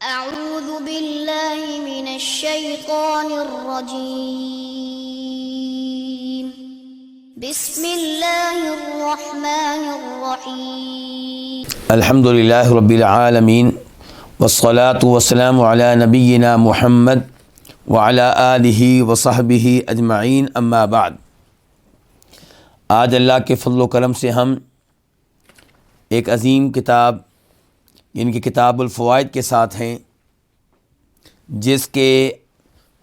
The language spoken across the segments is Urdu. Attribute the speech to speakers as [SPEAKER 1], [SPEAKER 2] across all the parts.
[SPEAKER 1] أعوذ بالله من الشيطان الرجيم. بسم الله الرحمن الرحيم.
[SPEAKER 2] الحمد للہ رب العالمین والصلاة والسلام علی نبینا محمد وعلی آلہ وصحبہ اجمعین، اما بعد۔ آج اللہ کے فضل و کرم سے ہم ایک عظیم کتاب یعنی کہ کتاب الفوائد کے ساتھ ہیں، جس کے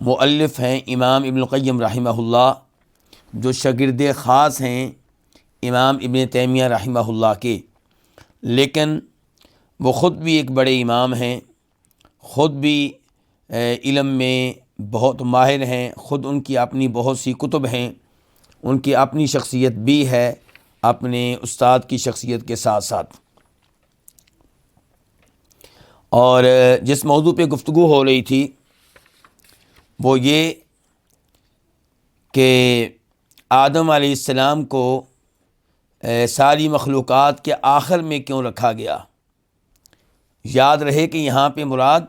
[SPEAKER 2] مؤلف ہیں امام ابن القیم رحمہ اللہ، جو شاگرد خاص ہیں امام ابن تیمیہ رحمہ اللہ کے، لیکن وہ خود بھی ایک بڑے امام ہیں، خود بھی علم میں بہت ماہر ہیں، خود ان کی اپنی بہت سی کتب ہیں، ان کی اپنی شخصیت بھی ہے اپنے استاد کی شخصیت کے ساتھ ساتھ۔ اور جس موضوع پہ گفتگو ہو رہی تھی وہ یہ کہ آدم علیہ السلام کو ساری مخلوقات کے آخر میں کیوں رکھا گیا۔ یاد رہے کہ یہاں پہ مراد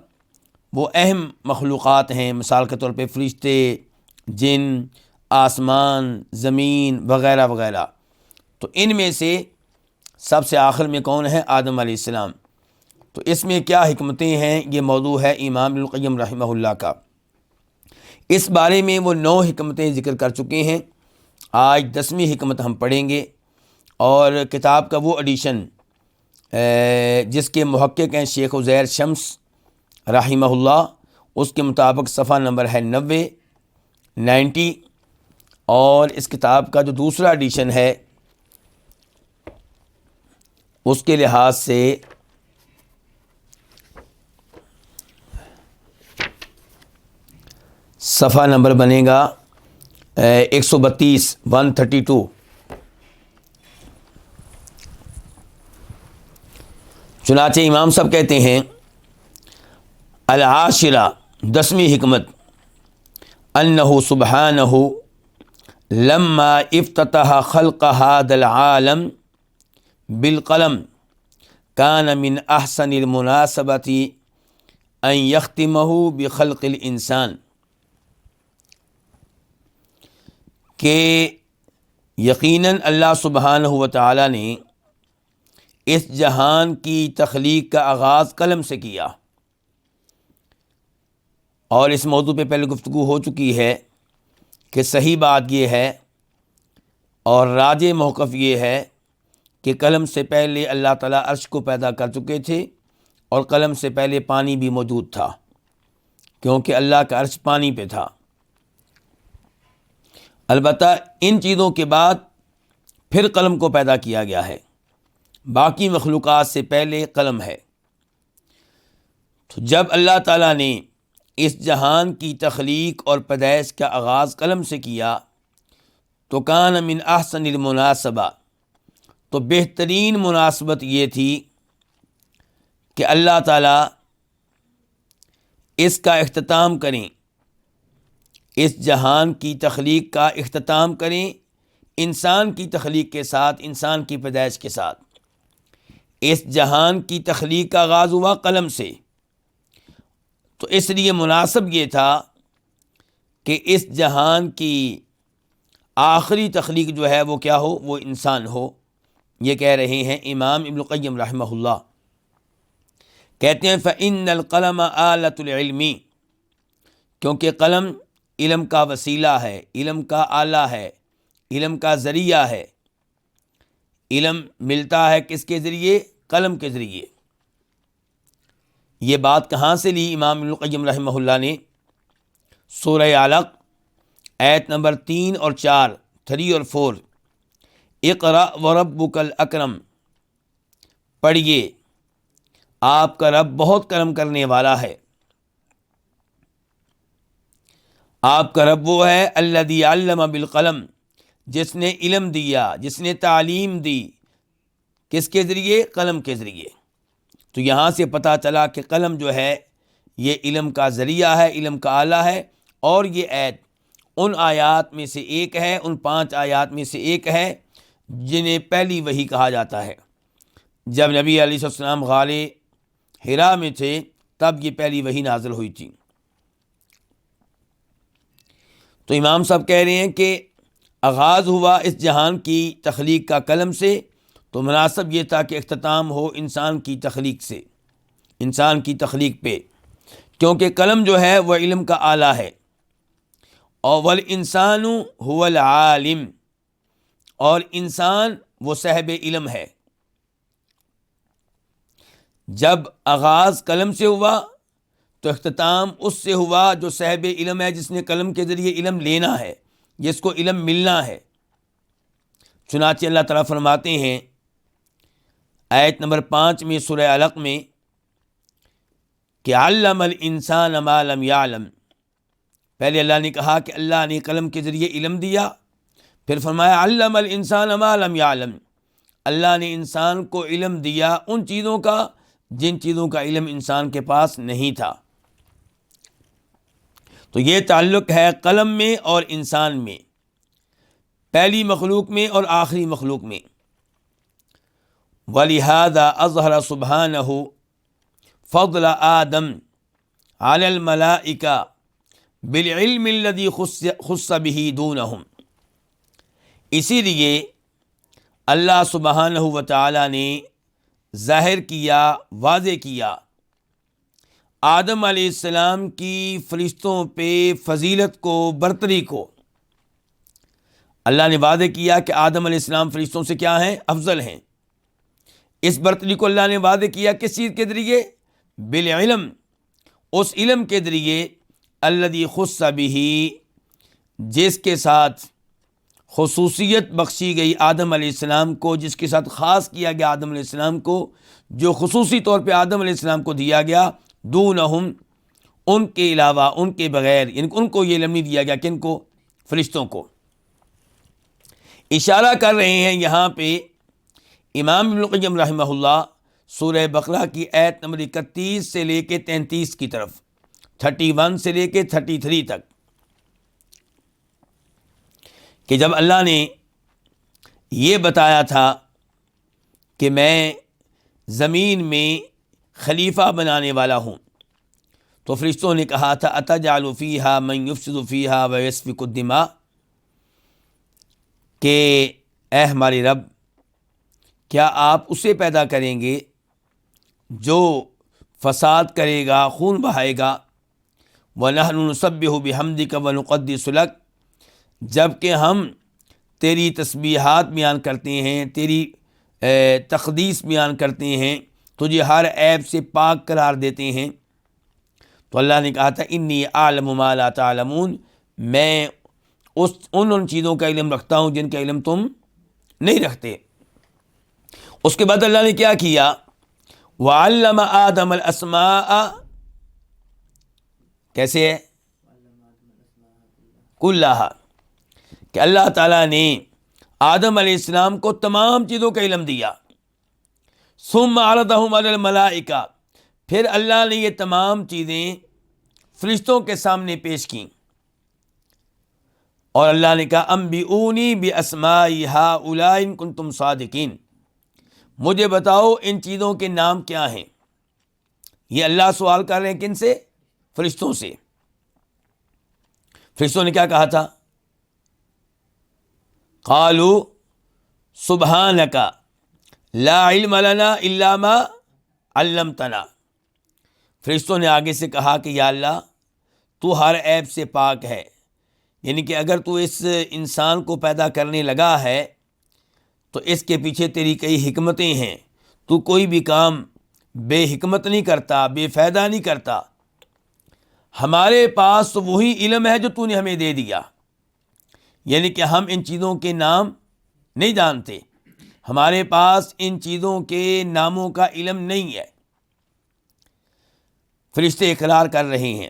[SPEAKER 2] وہ اہم مخلوقات ہیں، مثال کے طور پہ فرشتے، جن، آسمان، زمین وغیرہ وغیرہ۔ تو ان میں سے سب سے آخر میں کون ہے؟ آدم علیہ السلام۔ تو اس میں کیا حکمتیں ہیں، یہ موضوع ہے امام ابن القیم رحمہ اللہ کا۔ اس بارے میں وہ 9 حکمتیں ذکر کر چکے ہیں، آج 10ویں حکمت ہم پڑھیں گے۔ اور کتاب کا وہ ایڈیشن جس کے محقق ہیں شیخ عزیر شمس رحمہ اللہ، اس کے مطابق صفحہ نمبر ہے 90، اور اس کتاب کا جو دوسرا ایڈیشن ہے اس کے لحاظ سے صفحہ نمبر بنے گا 132۔ چنانچہ امام صاحب کہتے ہیں العاشرہ، 10ویں حکمت، انہ سبحانہ لما افتتح خلق هذا العالم بالقلم کان من احسن المناسبۃ ان یختمہ بخلق الانسان، کہ یقیناً اللہ سبحانہ و تعالیٰ نے اس جہان کی تخلیق کا آغاز قلم سے کیا۔ اور اس موضوع پہ پہلے گفتگو ہو چکی ہے کہ صحیح بات یہ ہے اور راجح موقف یہ ہے کہ قلم سے پہلے اللہ تعالیٰ عرش کو پیدا کر چکے تھے، اور قلم سے پہلے پانی بھی موجود تھا، کیونکہ اللہ کا عرش پانی پہ تھا۔ البتہ ان چیزوں کے بعد پھر قلم کو پیدا کیا گیا ہے، باقی مخلوقات سے پہلے قلم ہے۔ تو جب اللہ تعالیٰ نے اس جہان کی تخلیق اور پیدائش کا آغاز قلم سے کیا تو کان من احسن المناسبہ، تو بہترین مناسبت یہ تھی کہ اللہ تعالیٰ اس کا اختتام کریں، اس جہان کی تخلیق کا اختتام کریں انسان کی تخلیق کے ساتھ، انسان کی پیدائش کے ساتھ۔ اس جہان کی تخلیق کا آغاز ہوا قلم سے، تو اس لیے مناسب یہ تھا کہ اس جہان کی آخری تخلیق جو ہے وہ کیا ہو؟ وہ انسان ہو۔ یہ کہہ رہے ہیں امام ابن القیم رحمہ اللہ، کہتے ہیں فَإِنَّ الْقَلَمَ آلَةُ الْعِلْمِ، کیونکہ قلم علم کا وسیلہ ہے، علم کا آلہ ہے، علم کا ذریعہ ہے۔ علم ملتا ہے کس کے ذریعے؟ قلم کے ذریعے۔ یہ بات کہاں سے لی امام ابن القیم رحمہ اللہ نے؟ سورہ علق آیت نمبر 3 اور 4، 3 اور 4، اقرأ وربک الاکرم، پڑھیے، آپ کا رب بہت کرم کرنے والا ہے۔ آپ کا رب وہ ہے الذی علم بالقلم، جس نے علم دیا، جس نے تعلیم دی، کس کے ذریعے؟ قلم کے ذریعے۔ تو یہاں سے پتہ چلا کہ قلم جو ہے یہ علم کا ذریعہ ہے، علم کا آلہ ہے، اور یہ آیت ان آیات میں سے ایک ہے، ان 5 آیات میں سے ایک ہے جنہیں پہلی وحی کہا جاتا ہے۔ جب نبی علیہ السلام غار حرا میں تھے تب یہ پہلی وحی نازل ہوئی تھی۔ تو امام صاحب کہہ رہے ہیں کہ آغاز ہوا اس جہان کی تخلیق کا قلم سے، تو مناسب یہ تھا کہ اختتام ہو انسان کی تخلیق سے، انسان کی تخلیق پہ، کیونکہ قلم جو ہے وہ علم کا آلہ ہے، اور والانسان هو العالم، اور انسان وہ صاحب علم ہے۔ جب آغاز قلم سے ہوا تو اختتام اس سے ہوا جو صاحب علم ہے، جس نے قلم کے ذریعے علم لینا ہے، جس کو علم ملنا ہے۔ چنانچہ اللہ تعالیٰ فرماتے ہیں آیت نمبر 5 میں سورہ علق میں کہ علم الانسان ما لم یعلم۔ پہلے اللہ نے کہا کہ اللہ نے قلم کے ذریعے علم دیا، پھر فرمایا علم الانسان ما لم یعلم، اللہ نے انسان کو علم دیا ان چیزوں کا جن چیزوں کا علم انسان کے پاس نہیں تھا۔ تو یہ تعلق ہے قلم میں اور انسان میں، پہلی مخلوق میں اور آخری مخلوق میں۔ وَلِهَذَا أَظْهَرَ سُبْحَانَهُ فَضْلَ آدَمَ عَلَى الْمَلَائِكَةِ بِالْعِلْمِ الَّذِي خُصَّ بِهِ دُونَهُمْ، اسی لیے اللہ سبحانہ و تعالی نے ظاہر کیا، واضح کیا آدم علیہ السلام کی فرشتوں پہ فضیلت کو، برتری کو۔ اللہ نے واضح کیا کہ آدم علیہ السلام فرشتوں سے کیا ہیں؟ افضل ہیں۔ اس برتری کو اللہ نے واضح کیا کس چیز کے ذریعے؟ بالعلم، اس علم کے ذریعے الذی خص بہ، جس کے ساتھ خصوصیت بخشی گئی آدم علیہ السلام کو، جس کے ساتھ خاص کیا گیا آدم علیہ السلام کو، جو خصوصی طور پہ آدم علیہ السلام کو دیا گیا، دونہم، ان کے علاوہ، ان کے بغیر، یعنی ان کو یہ علم نہیں دیا گیا۔ کن کو؟ فرشتوں کو۔ اشارہ کر رہے ہیں یہاں پہ امام ابن القیم رحمہ اللہ سورہ بقرہ کی آیت نمبر 31 سے لے کے 33 کی طرف، 31 سے لے کے 33 تک، کہ جب اللہ نے یہ بتایا تھا کہ میں زمین میں خلیفہ بنانے والا ہوں، تو فرشتوں نے کہا تھا اتجعل فیہا من یفسد فیہا ویسفک الدماء، کہ اے ہمارے رب، کیا آپ اسے پیدا کریں گے جو فساد کرے گا، خون بہائے گا، وَنَحْنُ نُسَبِّحُ بِحَمْدِكَ وَنُقَدِّسُ لَكَ، جب کہ ہم تیری تسبیحات بیان کرتے ہیں، تیری تقدیس بیان کرتے ہیں، تجھے ہر عیب سے پاک قرار دیتے ہیں۔ تو اللہ نے کہا تھا انی اعلم ما لا تعلمون، میں ان چیزوں کا علم رکھتا ہوں جن کا علم تم نہیں رکھتے۔ اس کے بعد اللہ نے کیا کیا؟ وَعَلَّمَ آدَمَ الْأَسْمَاءَ، کیسے ہے؟ كُلَّهَا، کہ اللہ تعالیٰ نے آدم علیہ السلام کو تمام چیزوں کا علم دیا۔ ثُمَّ عَرَضَهُمْ عَلَى الْمَلَائِكَةِ، پھر اللہ نے یہ تمام چیزیں فرشتوں کے سامنے پیش کیں، اور اللہ نے کہا انبئونی باسماء ہؤلاء ان کنتم صادقین، مجھے بتاؤ ان چیزوں کے نام کیا ہیں۔ یہ اللہ سوال کر رہے ہیں کن سے؟ فرشتوں سے۔ فرشتوں نے کیا کہا تھا؟ قالوا سبحانک لا علم لنا الا ما علمتنا، فرشتوں نے آگے سے کہا کہ یا اللہ تو ہر عیب سے پاک ہے، یعنی کہ اگر تو اس انسان کو پیدا کرنے لگا ہے تو اس کے پیچھے تیری کئی حکمتیں ہیں، تو کوئی بھی کام بے حکمت نہیں کرتا، بے فائدہ نہیں کرتا۔ ہمارے پاس تو وہی علم ہے جو تو نے ہمیں دے دیا، یعنی کہ ہم ان چیزوں کے نام نہیں جانتے، ہمارے پاس ان چیزوں کے ناموں کا علم نہیں ہے۔ فرشتے اقرار کر رہے ہیں۔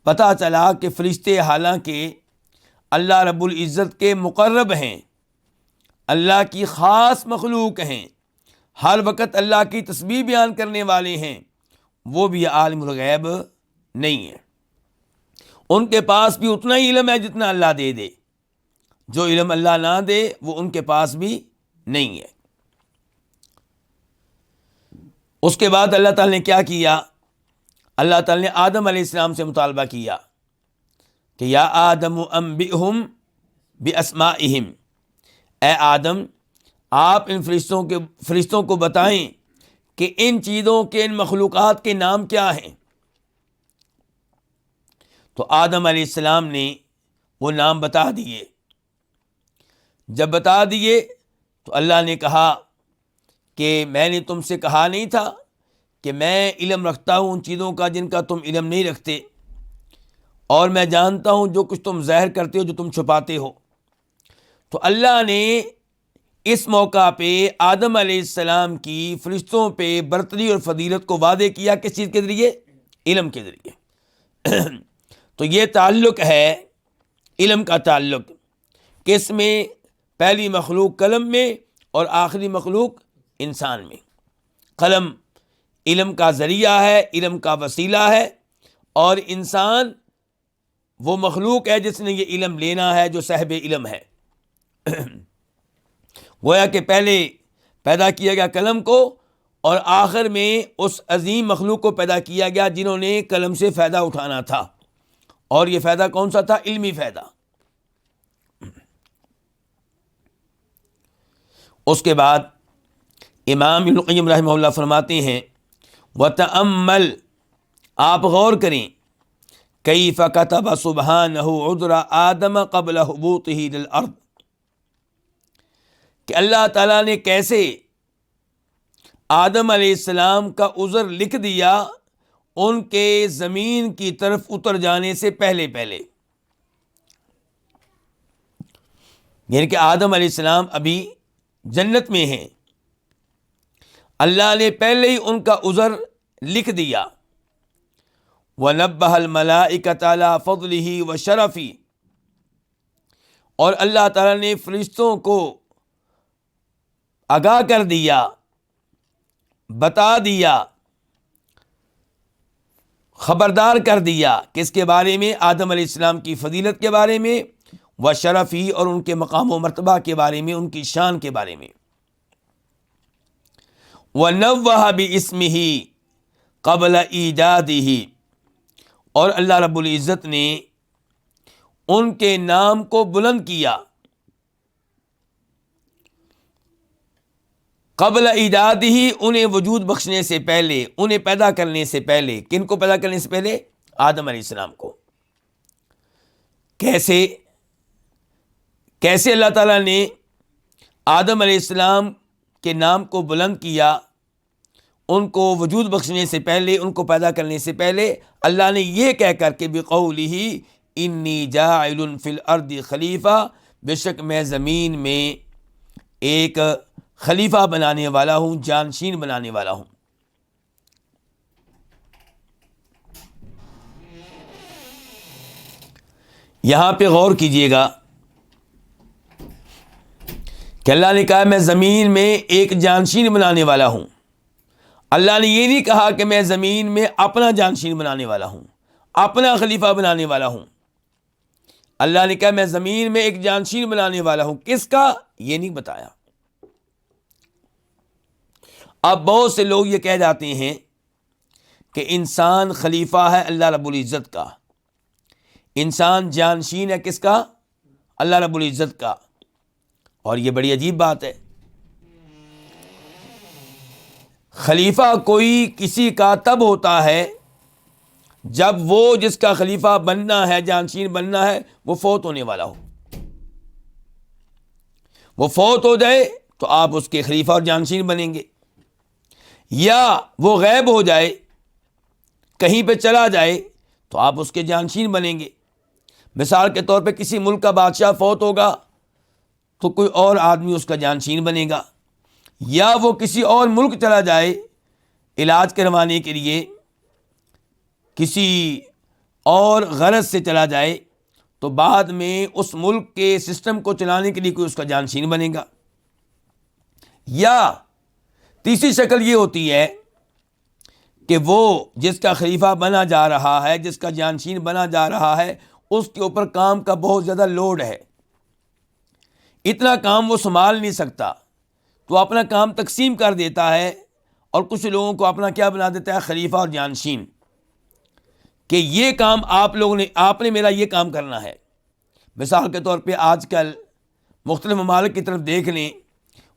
[SPEAKER 2] پتہ چلا کہ فرشتے حالانکہ اللہ رب العزت کے مقرب ہیں، اللہ کی خاص مخلوق ہیں، ہر وقت اللہ کی تسبیح بیان کرنے والے ہیں، وہ بھی عالم الغیب نہیں ہے۔ ان کے پاس بھی اتنا ہی علم ہے جتنا اللہ دے دے، جو علم اللہ نہ دے وہ ان کے پاس بھی نہیں ہے۔ اس کے بعد اللہ تعالی نے کیا کیا؟ اللہ تعالیٰ نے آدم علیہ السلام سے مطالبہ کیا کہ یا آدم انبئہم باسمائہم، اے آدم آپ ان فرشتوں کو بتائیں کہ ان چیزوں کے، ان مخلوقات کے نام کیا ہیں۔ تو آدم علیہ السلام نے وہ نام بتا دیے۔ جب بتا دیے تو اللہ نے کہا کہ میں نے تم سے کہا نہیں تھا کہ میں علم رکھتا ہوں ان چیزوں کا جن کا تم علم نہیں رکھتے، اور میں جانتا ہوں جو کچھ تم ظاہر کرتے ہو، جو تم چھپاتے ہو۔ تو اللہ نے اس موقع پہ آدم علیہ السلام کی فرشتوں پہ برتری اور فضیلت کو واضح کیا، کس چیز کے ذریعے؟ علم کے ذریعے۔ تو یہ تعلق ہے علم کا تعلق، کس میں؟ پہلی مخلوق قلم میں اور آخری مخلوق انسان میں۔ قلم علم کا ذریعہ ہے، علم کا وسیلہ ہے، اور انسان وہ مخلوق ہے جس نے یہ علم لینا ہے، جو صاحب علم ہے۔ گویا کہ پہلے پیدا کیا گیا قلم کو، اور آخر میں اس عظیم مخلوق کو پیدا کیا گیا جنہوں نے قلم سے فائدہ اٹھانا تھا، اور یہ فائدہ کون سا تھا؟ علمی فائدہ۔ اس کے بعد امام ابن القیم رحمہ اللہ فرماتے ہیں وَتَأَمَّلْ، آپ غور کریں، کیف کتب سبحانہ عذر آدم قبل حبوطہ للارض، کہ اللہ تعالیٰ نے کیسے آدم علیہ السلام کا عذر لکھ دیا ان کے زمین کی طرف اتر جانے سے پہلے پہلے۔ یعنی کہ آدم علیہ السلام ابھی جنت میں ہیں، اللہ نے پہلے ہی ان کا عذر لکھ دیا۔ وَنَبَّهَ الْمَلَائِكَةَ عَلَىٰ فَضْلِهِ وَشَرَفِهِ، اور اللہ تعالیٰ نے فرشتوں کو آگاہ کر دیا، بتا دیا، خبردار کر دیا، کس کے بارے میں؟ آدم علیہ السلام کی فضیلت کے بارے میں، وشرفی، اور ان کے مقام و مرتبہ کے بارے میں، ان کی شان کے بارے میں۔ وَنَوَّهَ بِاسْمِهِ قَبْلَ ایجادِهِ، اور اللہ رب العزت نے ان کے نام کو بلند کیا قبل ایجادہ، انہیں وجود بخشنے سے پہلے، انہیں پیدا کرنے سے پہلے۔ کن کو پیدا کرنے سے پہلے؟ آدم علیہ السلام کو۔ کیسے اللہ تعالیٰ نے آدم علیہ السلام کے نام کو بلند کیا؟ ان کو وجود بخشنے سے پہلے، ان کو پیدا کرنے سے پہلے اللہ نے یہ کہہ کر کہ بقولہ انی جاعل فی الارض خلیفہ، بے شک میں زمین میں ایک خلیفہ بنانے والا ہوں، جانشین بنانے والا ہوں۔ یہاں پہ غور کیجئے گا کہ اللہ نے کہا میں زمین میں ایک جانشین بنانے والا ہوں۔ اللہ نے یہ نہیں کہا کہ میں زمین میں اپنا جانشین بنانے والا ہوں، اپنا خلیفہ بنانے والا ہوں۔ اللہ نے کہا میں زمین میں ایک جانشین بنانے والا ہوں، کس کا؟ یہ نہیں بتایا۔ اب بہت سے لوگ یہ کہہ جاتے ہیں کہ انسان خلیفہ ہے اللہ رب العزت کا، انسان جانشین ہے کس کا؟ اللہ رب العزت کا۔ اور یہ بڑی عجیب بات ہے۔ خلیفہ کوئی کسی کا تب ہوتا ہے جب وہ جس کا خلیفہ بننا ہے، جانشین بننا ہے، وہ فوت ہونے والا ہو۔ وہ فوت ہو جائے تو آپ اس کے خلیفہ اور جانشین بنیں گے، یا وہ غائب ہو جائے، کہیں پہ چلا جائے تو آپ اس کے جانشین بنیں گے۔ مثال کے طور پہ کسی ملک کا بادشاہ فوت ہوگا تو کوئی اور آدمی اس کا جانشین بنے گا، یا وہ کسی اور ملک چلا جائے علاج کروانے کے لیے، کسی اور غرض سے چلا جائے تو بعد میں اس ملک کے سسٹم کو چلانے کے لیے کوئی اس کا جانشین بنے گا۔ یا تیسری شکل یہ ہوتی ہے کہ وہ جس کا خلیفہ بنا جا رہا ہے، جس کا جانشین بنا جا رہا ہے، اس کے اوپر کام کا بہت زیادہ لوڈ ہے، اتنا کام وہ سنبھال نہیں سکتا، تو اپنا کام تقسیم کر دیتا ہے اور کچھ لوگوں کو اپنا کیا بنا دیتا ہے؟ خلیفہ اور جانشین۔ کہ یہ کام آپ نے میرا یہ کام کرنا ہے. مثال کے طور پہ آج کل مختلف ممالک کی طرف دیکھ لیں,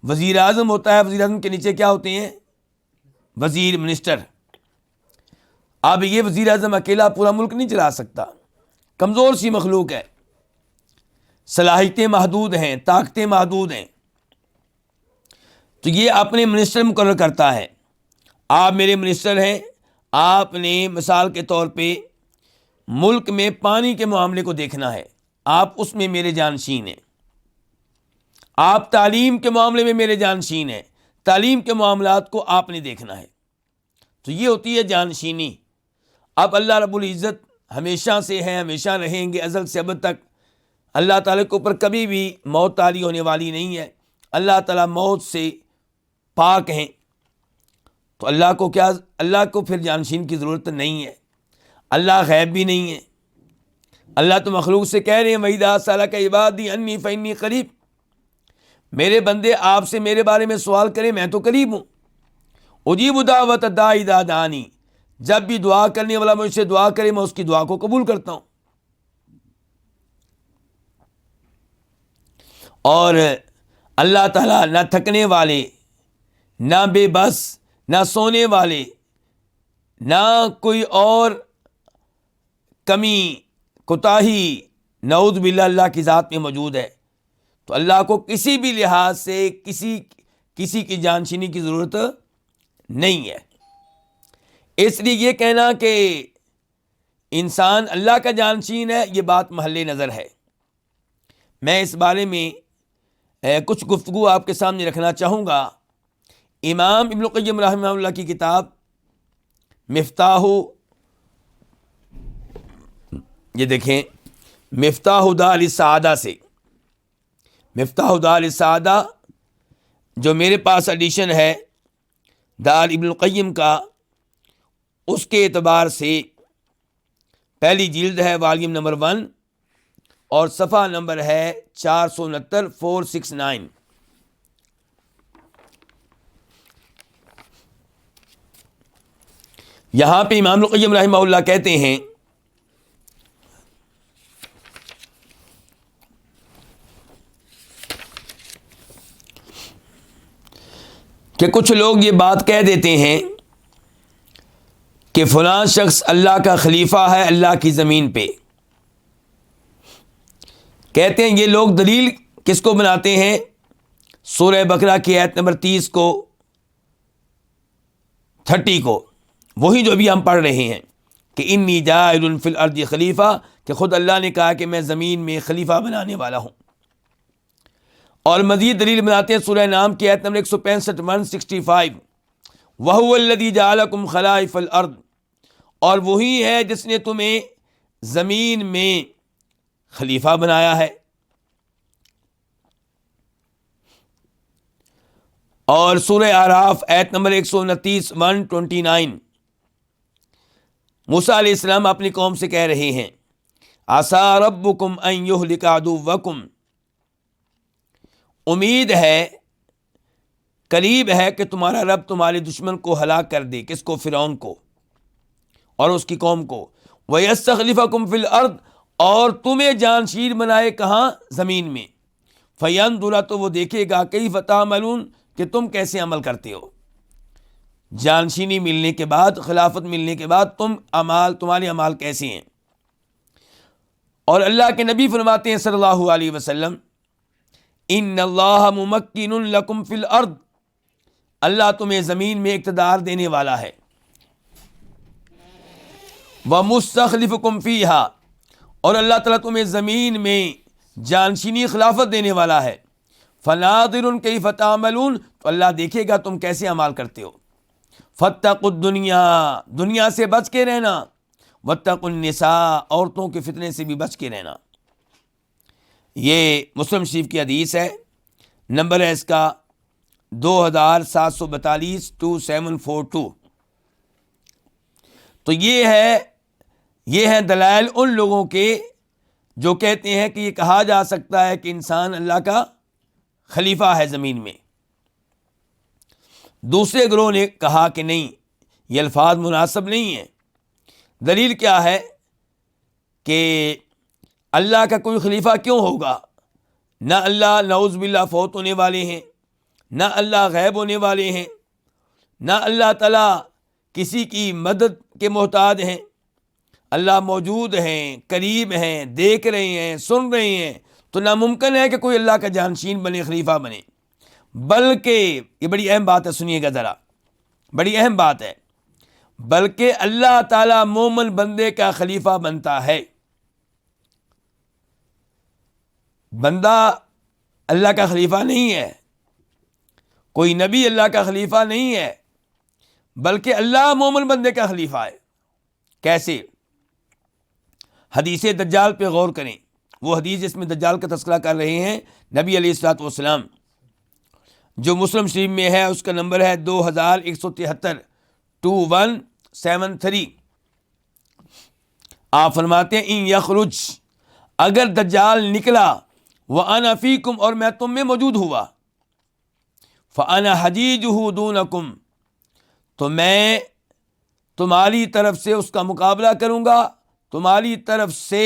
[SPEAKER 2] وزیر اعظم ہوتا ہے, وزیر اعظم کے نیچے کیا ہوتے ہیں؟ وزیر, منسٹر. اب یہ وزیر اعظم اکیلا پورا ملک نہیں چلا سکتا, کمزور سی مخلوق ہے, صلاحیتیں محدود ہیں, طاقتیں محدود ہیں. تو یہ اپنے منسٹر مقرر کرتا ہے. آپ میرے منسٹر ہیں, آپ نے مثال کے طور پہ ملک میں پانی کے معاملے کو دیکھنا ہے, آپ اس میں میرے جانشین ہیں. آپ تعلیم کے معاملے میں میرے جانشین ہیں, تعلیم کے معاملات کو آپ نے دیکھنا ہے. تو یہ ہوتی ہے جانشینی. اب اللہ رب العزت ہمیشہ سے ہیں, ہمیشہ رہیں گے, ازل سے ابد تک. اللہ تعالیٰ کے اوپر کبھی بھی موت طاری ہونے والی نہیں ہے. اللہ تعالیٰ موت سے پاک ہیں. تو اللہ کو پھر جانشین کی ضرورت نہیں ہے. اللہ غیب بھی نہیں ہے. اللہ تو مخلوق سے کہہ رہے ہیں وَإِذَا سَأَلَكَ عِبَادِي عَنِّي فَإِنِّي قَرِيبٌ, میرے بندے آپ سے میرے بارے میں سوال کریں, میں تو قریب ہوں. اجیب دعوت الداعی اذا دعانی, جب بھی دعا کرنے والا مجھ سے دعا کرے میں اس کی دعا کو قبول کرتا ہوں. اور اللہ تعالیٰ نہ تھکنے والے, نہ بے بس, نہ سونے والے, نہ کوئی اور کمی کوتاہی نعوذ باللہ اللہ کی ذات میں موجود ہے. تو اللہ کو کسی بھی لحاظ سے کسی کی جانشینی کی ضرورت نہیں ہے. اس لیے یہ کہنا کہ انسان اللہ کا جانشین ہے, یہ بات محل نظر ہے. میں اس بارے میں کچھ گفتگو آپ کے سامنے رکھنا چاہوں گا. امام ابن القیم رحمہ اللہ کی کتاب مفتاح, یہ دیکھیں, مفتاح دار السعادہ سے, مفتاح دار السعادہ جو میرے پاس ایڈیشن ہے دار ابن القیم کا, اس کے اعتبار سے پہلی جلد ہے, والیوم نمبر 1, اور صفحہ نمبر ہے 469 469. یہاں پہ امام القیم رحمہ اللہ کہتے ہیں کہ کچھ لوگ یہ بات کہہ دیتے ہیں کہ فلاں شخص اللہ کا خلیفہ ہے اللہ کی زمین پہ. کہتے ہیں یہ لوگ دلیل کس کو بناتے ہیں؟ سورہ بقرہ کی آیت نمبر 30 کو, 30 کو, وہی جو ابھی ہم پڑھ رہے ہیں کہ انی جاعل فی الارض خلیفہ, کہ خود اللہ نے کہا کہ میں زمین میں خلیفہ بنانے والا ہوں. اور مزید دلیل بناتے ہیں سورہ نام کی آیت نمبر 165 165, وَهُوَ الَّذِي جَعَلَكُمْ خَلَائِفَ الْأَرْضِ, اور وہی ہے جس نے تمہیں زمین میں خلیفہ بنایا ہے. اور سورہ اعراف آیت نمبر 129 129, موسیٰ علیہ السلام اپنی قوم سے کہہ رہے ہیں عَسَىٰ رَبُّكُمْ أَن يُهْلِكَ عَدُوَّكُمْ, امید ہے, قریب ہے کہ تمہارا رب تمہارے دشمن کو ہلاک کر دے. کس کو؟ فرعون کو اور اس کی قوم کو. وَيَسْتَخْلِفَكُمْ فِي الْأَرْضِ, اور تمہیں جانشین بنائے کہاں؟ زمین میں. فَيَنْظُرَ, تو وہ دیکھے گا, كَيْفَ تَعْمَلُونَ, کہ تم کیسے عمل کرتے ہو. جانشینی ملنے کے بعد, خلافت ملنے کے بعد تمہارے اعمال کیسے ہیں. اور اللہ کے نبی فرماتے ہیں صلی اللہ علیہ وسلم ان اللہ ممکن لکم فی الارض, اللہ تمہیں زمین میں اقتدار دینے والا ہے. ومستخلفکم فیہا, اور اللہ تعالیٰ تمہیں زمین میں جانشینی خلافت دینے والا ہے. فناظر کیف تعملون, تو اللہ دیکھے گا تم کیسے اعمال کرتے ہو. فاتقوا الدنیا, دنیا سے بچ کے رہنا. واتقوا النساء, عورتوں کے فتنے سے بھی بچ کے رہنا. یہ مسلم شریف کی حدیث ہے, نمبر ہے اس کا 2742 2742. تو یہ ہے دلائل ان لوگوں کے جو کہتے ہیں کہ یہ کہا جا سکتا ہے کہ انسان اللہ کا خلیفہ ہے زمین میں. دوسرے گروہ نے کہا کہ نہیں, یہ الفاظ مناسب نہیں ہیں. دلیل کیا ہے کہ اللہ کا کوئی خلیفہ کیوں ہوگا؟ نہ اللہ نعوذ باللہ فوت ہونے والے ہیں، نہ اللہ غائب ہونے والے ہیں، نہ اللہ تعالیٰ کسی کی مدد کے محتاج ہیں۔ اللہ موجود ہیں، قریب ہیں، دیکھ رہے ہیں، سن رہے ہیں، تو ناممکن ہے کہ کوئی اللہ کا جانشین بنے، خلیفہ بنے۔ بلکہ یہ بڑی اہم بات ہے، سنیے گا ذرا، بڑی اہم بات ہے، بلکہ اللہ تعالیٰ مومن بندے کا خلیفہ بنتا ہے۔ بندہ اللہ کا خلیفہ نہیں ہے، کوئی نبی اللہ کا خلیفہ نہیں ہے، بلکہ اللہ مومن بندے کا خلیفہ ہے۔ کیسے؟ حدیث دجال پہ غور کریں، وہ حدیث جس میں دجال کا تذکرہ کر رہے ہیں نبی علیہ الصلوۃ والسلام، جو مسلم شریف میں ہے، اس کا نمبر ہے 2173 2173۔ آپ فرماتے ہیں ان یخرج، اگر دجال نکلا، وَأَنَا فِيكُمْ، اور میں تم میں موجود ہوا، فَأَنَا حَجِيجُهُ دُونَكُمْ، تو میں تمہاری طرف سے اس کا مقابلہ کروں گا، تمہاری طرف سے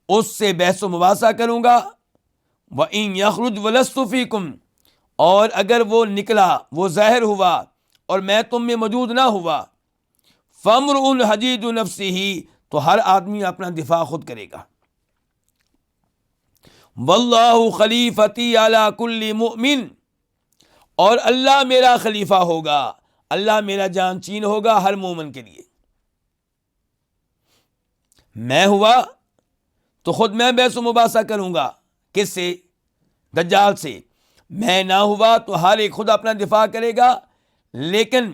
[SPEAKER 2] اس سے بحث و مباحثہ کروں گا۔ وَإِن يَخْرُجْ وَلَسْتُ فِيكُمْ، اور اگر وہ نکلا، وہ ظاہر ہوا اور میں تم میں موجود نہ ہوا، فَامْرُؤٌ حَجِيجُ نَفْسِهِ، تو ہر آدمی اپنا دفاع خود کرے گا۔ وَاللَّهُ خَلِيفَتِي عَلَى كُلِّ مُؤْمِنٍ، اور اللہ میرا خلیفہ ہوگا، اللہ میرا جانشین ہوگا ہر مومن کے لیے۔ میں ہوا تو خود میں بحث و مباحثہ کروں گا، کس سے؟ دجال سے۔ میں نہ ہوا تو ہر ایک خود اپنا دفاع کرے گا، لیکن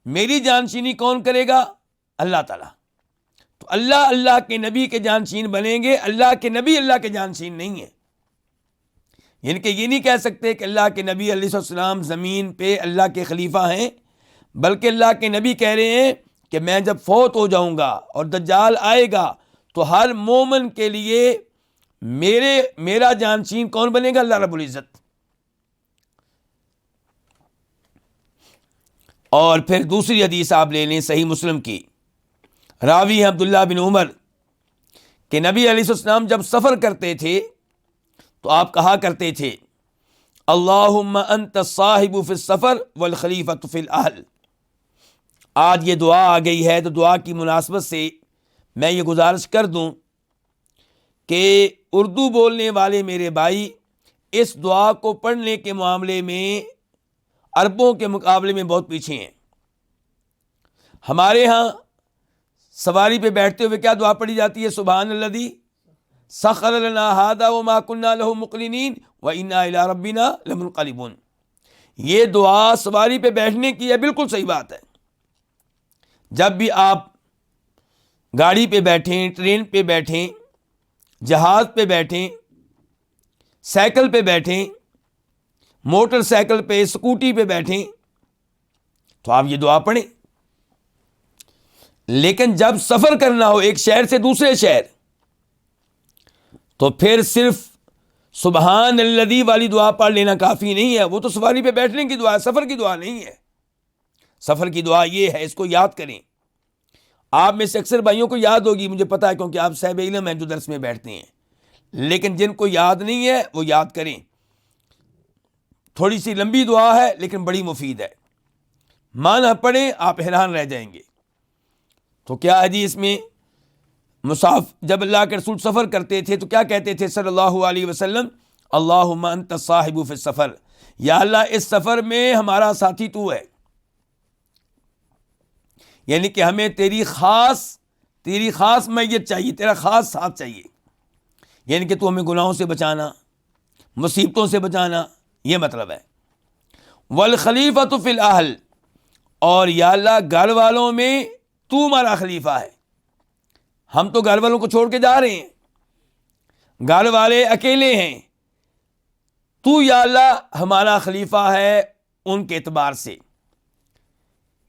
[SPEAKER 2] میری جانشینی کون کرے گا؟ اللہ تعالیٰ۔ تو اللہ کے نبی کے جانشین بنیں گے، اللہ کے نبی اللہ کے جانشین نہیں ہیں۔ یعنی کہ یہ نہیں کہہ سکتے کہ اللہ کے نبی علیہ السلام زمین پہ اللہ کے خلیفہ ہیں، بلکہ اللہ کے نبی کہہ رہے ہیں کہ میں جب فوت ہو جاؤں گا اور دجال آئے گا تو ہر مومن کے لیے میرا جانشین کون بنے گا؟ اللہ رب العزت۔ اور پھر دوسری حدیث آپ لے لیں صحیح مسلم کی، راوی ہیں عبداللہ بن عمر، کہ نبی علیہ السلام جب سفر کرتے تھے تو آپ کہا کرتے تھے اللہم انت الصاحب فی السفر والخلیفۃ فی الاہل۔ آج یہ دعا آ گئی ہے تو دعا کی مناسبت سے میں یہ گزارش کر دوں کہ اردو بولنے والے میرے بھائی اس دعا کو پڑھنے کے معاملے میں عربوں کے مقابلے میں بہت پیچھے ہیں۔ ہمارے ہاں سواری پہ بیٹھتے ہوئے کیا دعا پڑھی جاتی ہے؟ سبحان الذی سخر لنا ھذا وما كنا له مقرنین وانا الی ربنا لمنقلبون۔ یہ دعا سواری پہ بیٹھنے کی ہے، بالکل صحیح بات ہے۔ جب بھی آپ گاڑی پہ بیٹھیں، ٹرین پہ بیٹھیں، جہاز پہ بیٹھیں، سائیکل پہ بیٹھیں، موٹر سائیکل پہ، اسکوٹی پہ بیٹھیں تو آپ یہ دعا پڑھیں۔ لیکن جب سفر کرنا ہو ایک شہر سے دوسرے شہر تو پھر صرف سبحان الذی والی دعا پڑھ لینا کافی نہیں ہے، وہ تو سواری پہ بیٹھنے کی دعا ہے، سفر کی دعا نہیں ہے۔ سفر کی دعا یہ ہے، اس کو یاد کریں۔ آپ میں سے اکثر بھائیوں کو یاد ہوگی، مجھے پتا ہے، کیونکہ آپ صاحب علم ہیں جو درس میں بیٹھتے ہیں، لیکن جن کو یاد نہیں ہے وہ یاد کریں۔ تھوڑی سی لمبی دعا ہے لیکن بڑی مفید ہے، معنی پڑھیں آپ حیران رہ جائیں گے۔ تو کیا حدیث میں جب اللہ کے رسول سفر کرتے تھے تو کیا کہتے تھے صلی اللہ علیہ وسلم؟ اللہم انت الصاحب فی السفر، یا اللہ اس سفر میں ہمارا ساتھی تو ہے، یعنی کہ ہمیں تیری خاص معیت چاہیے، تیرا خاص ساتھ چاہیے، یعنی کہ تو ہمیں گناہوں سے بچانا، مصیبتوں سے بچانا، یہ مطلب ہے۔ والخلیفۃ فی الاہل، اور یا اللہ گھر والوں میں تو ہمارا خلیفہ ہے، ہم تو گھر والوں کو چھوڑ کے جا رہے ہیں، گھر والے اکیلے ہیں، تو یا اللہ ہمارا خلیفہ ہے ان کے اعتبار سے،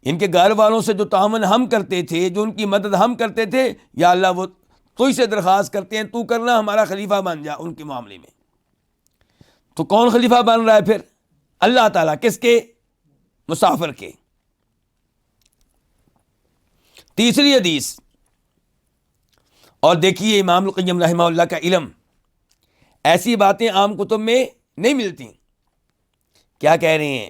[SPEAKER 2] ان کے گھر والوں سے جو تعاون ہم کرتے تھے، جو ان کی مدد ہم کرتے تھے، یا اللہ وہ تو ہی سے درخواست کرتے ہیں تو کرنا، ہمارا خلیفہ بن جا ان کے معاملے میں۔ تو کون خلیفہ بن رہا ہے پھر؟ اللہ تعالیٰ۔ کس کے؟ مسافر کے۔ تیسری حدیث، اور دیکھیے امام القیم رحمہ اللہ کا علم، ایسی باتیں عام کتب میں نہیں ملتی. کیا کہہ رہے ہیں؟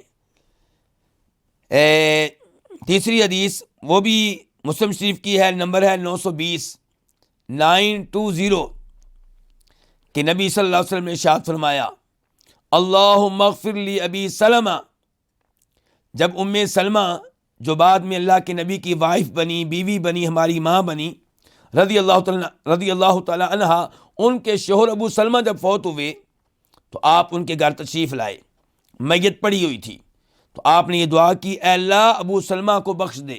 [SPEAKER 2] تیسری حدیث وہ بھی مسلم شریف کی ہے، نمبر ہے 920 920، کہ نبی صلی اللہ علیہ وسلم نے ارشاد فرمایا اللہم اغفر لی ابی سلمہ، جب ام سلمہ جو بعد میں اللہ کے نبی کی وائف بنی، بیوی بنی، ہماری ماں بنی رضی اللہ تعالی عنہا، ان کے شوہر ابو سلمہ جب فوت ہوئے تو آپ ان کے گھر تشریف لائے، میت پڑی ہوئی تھی، تو آپ نے یہ دعا کی اے اللہ ابو سلمہ کو بخش دے،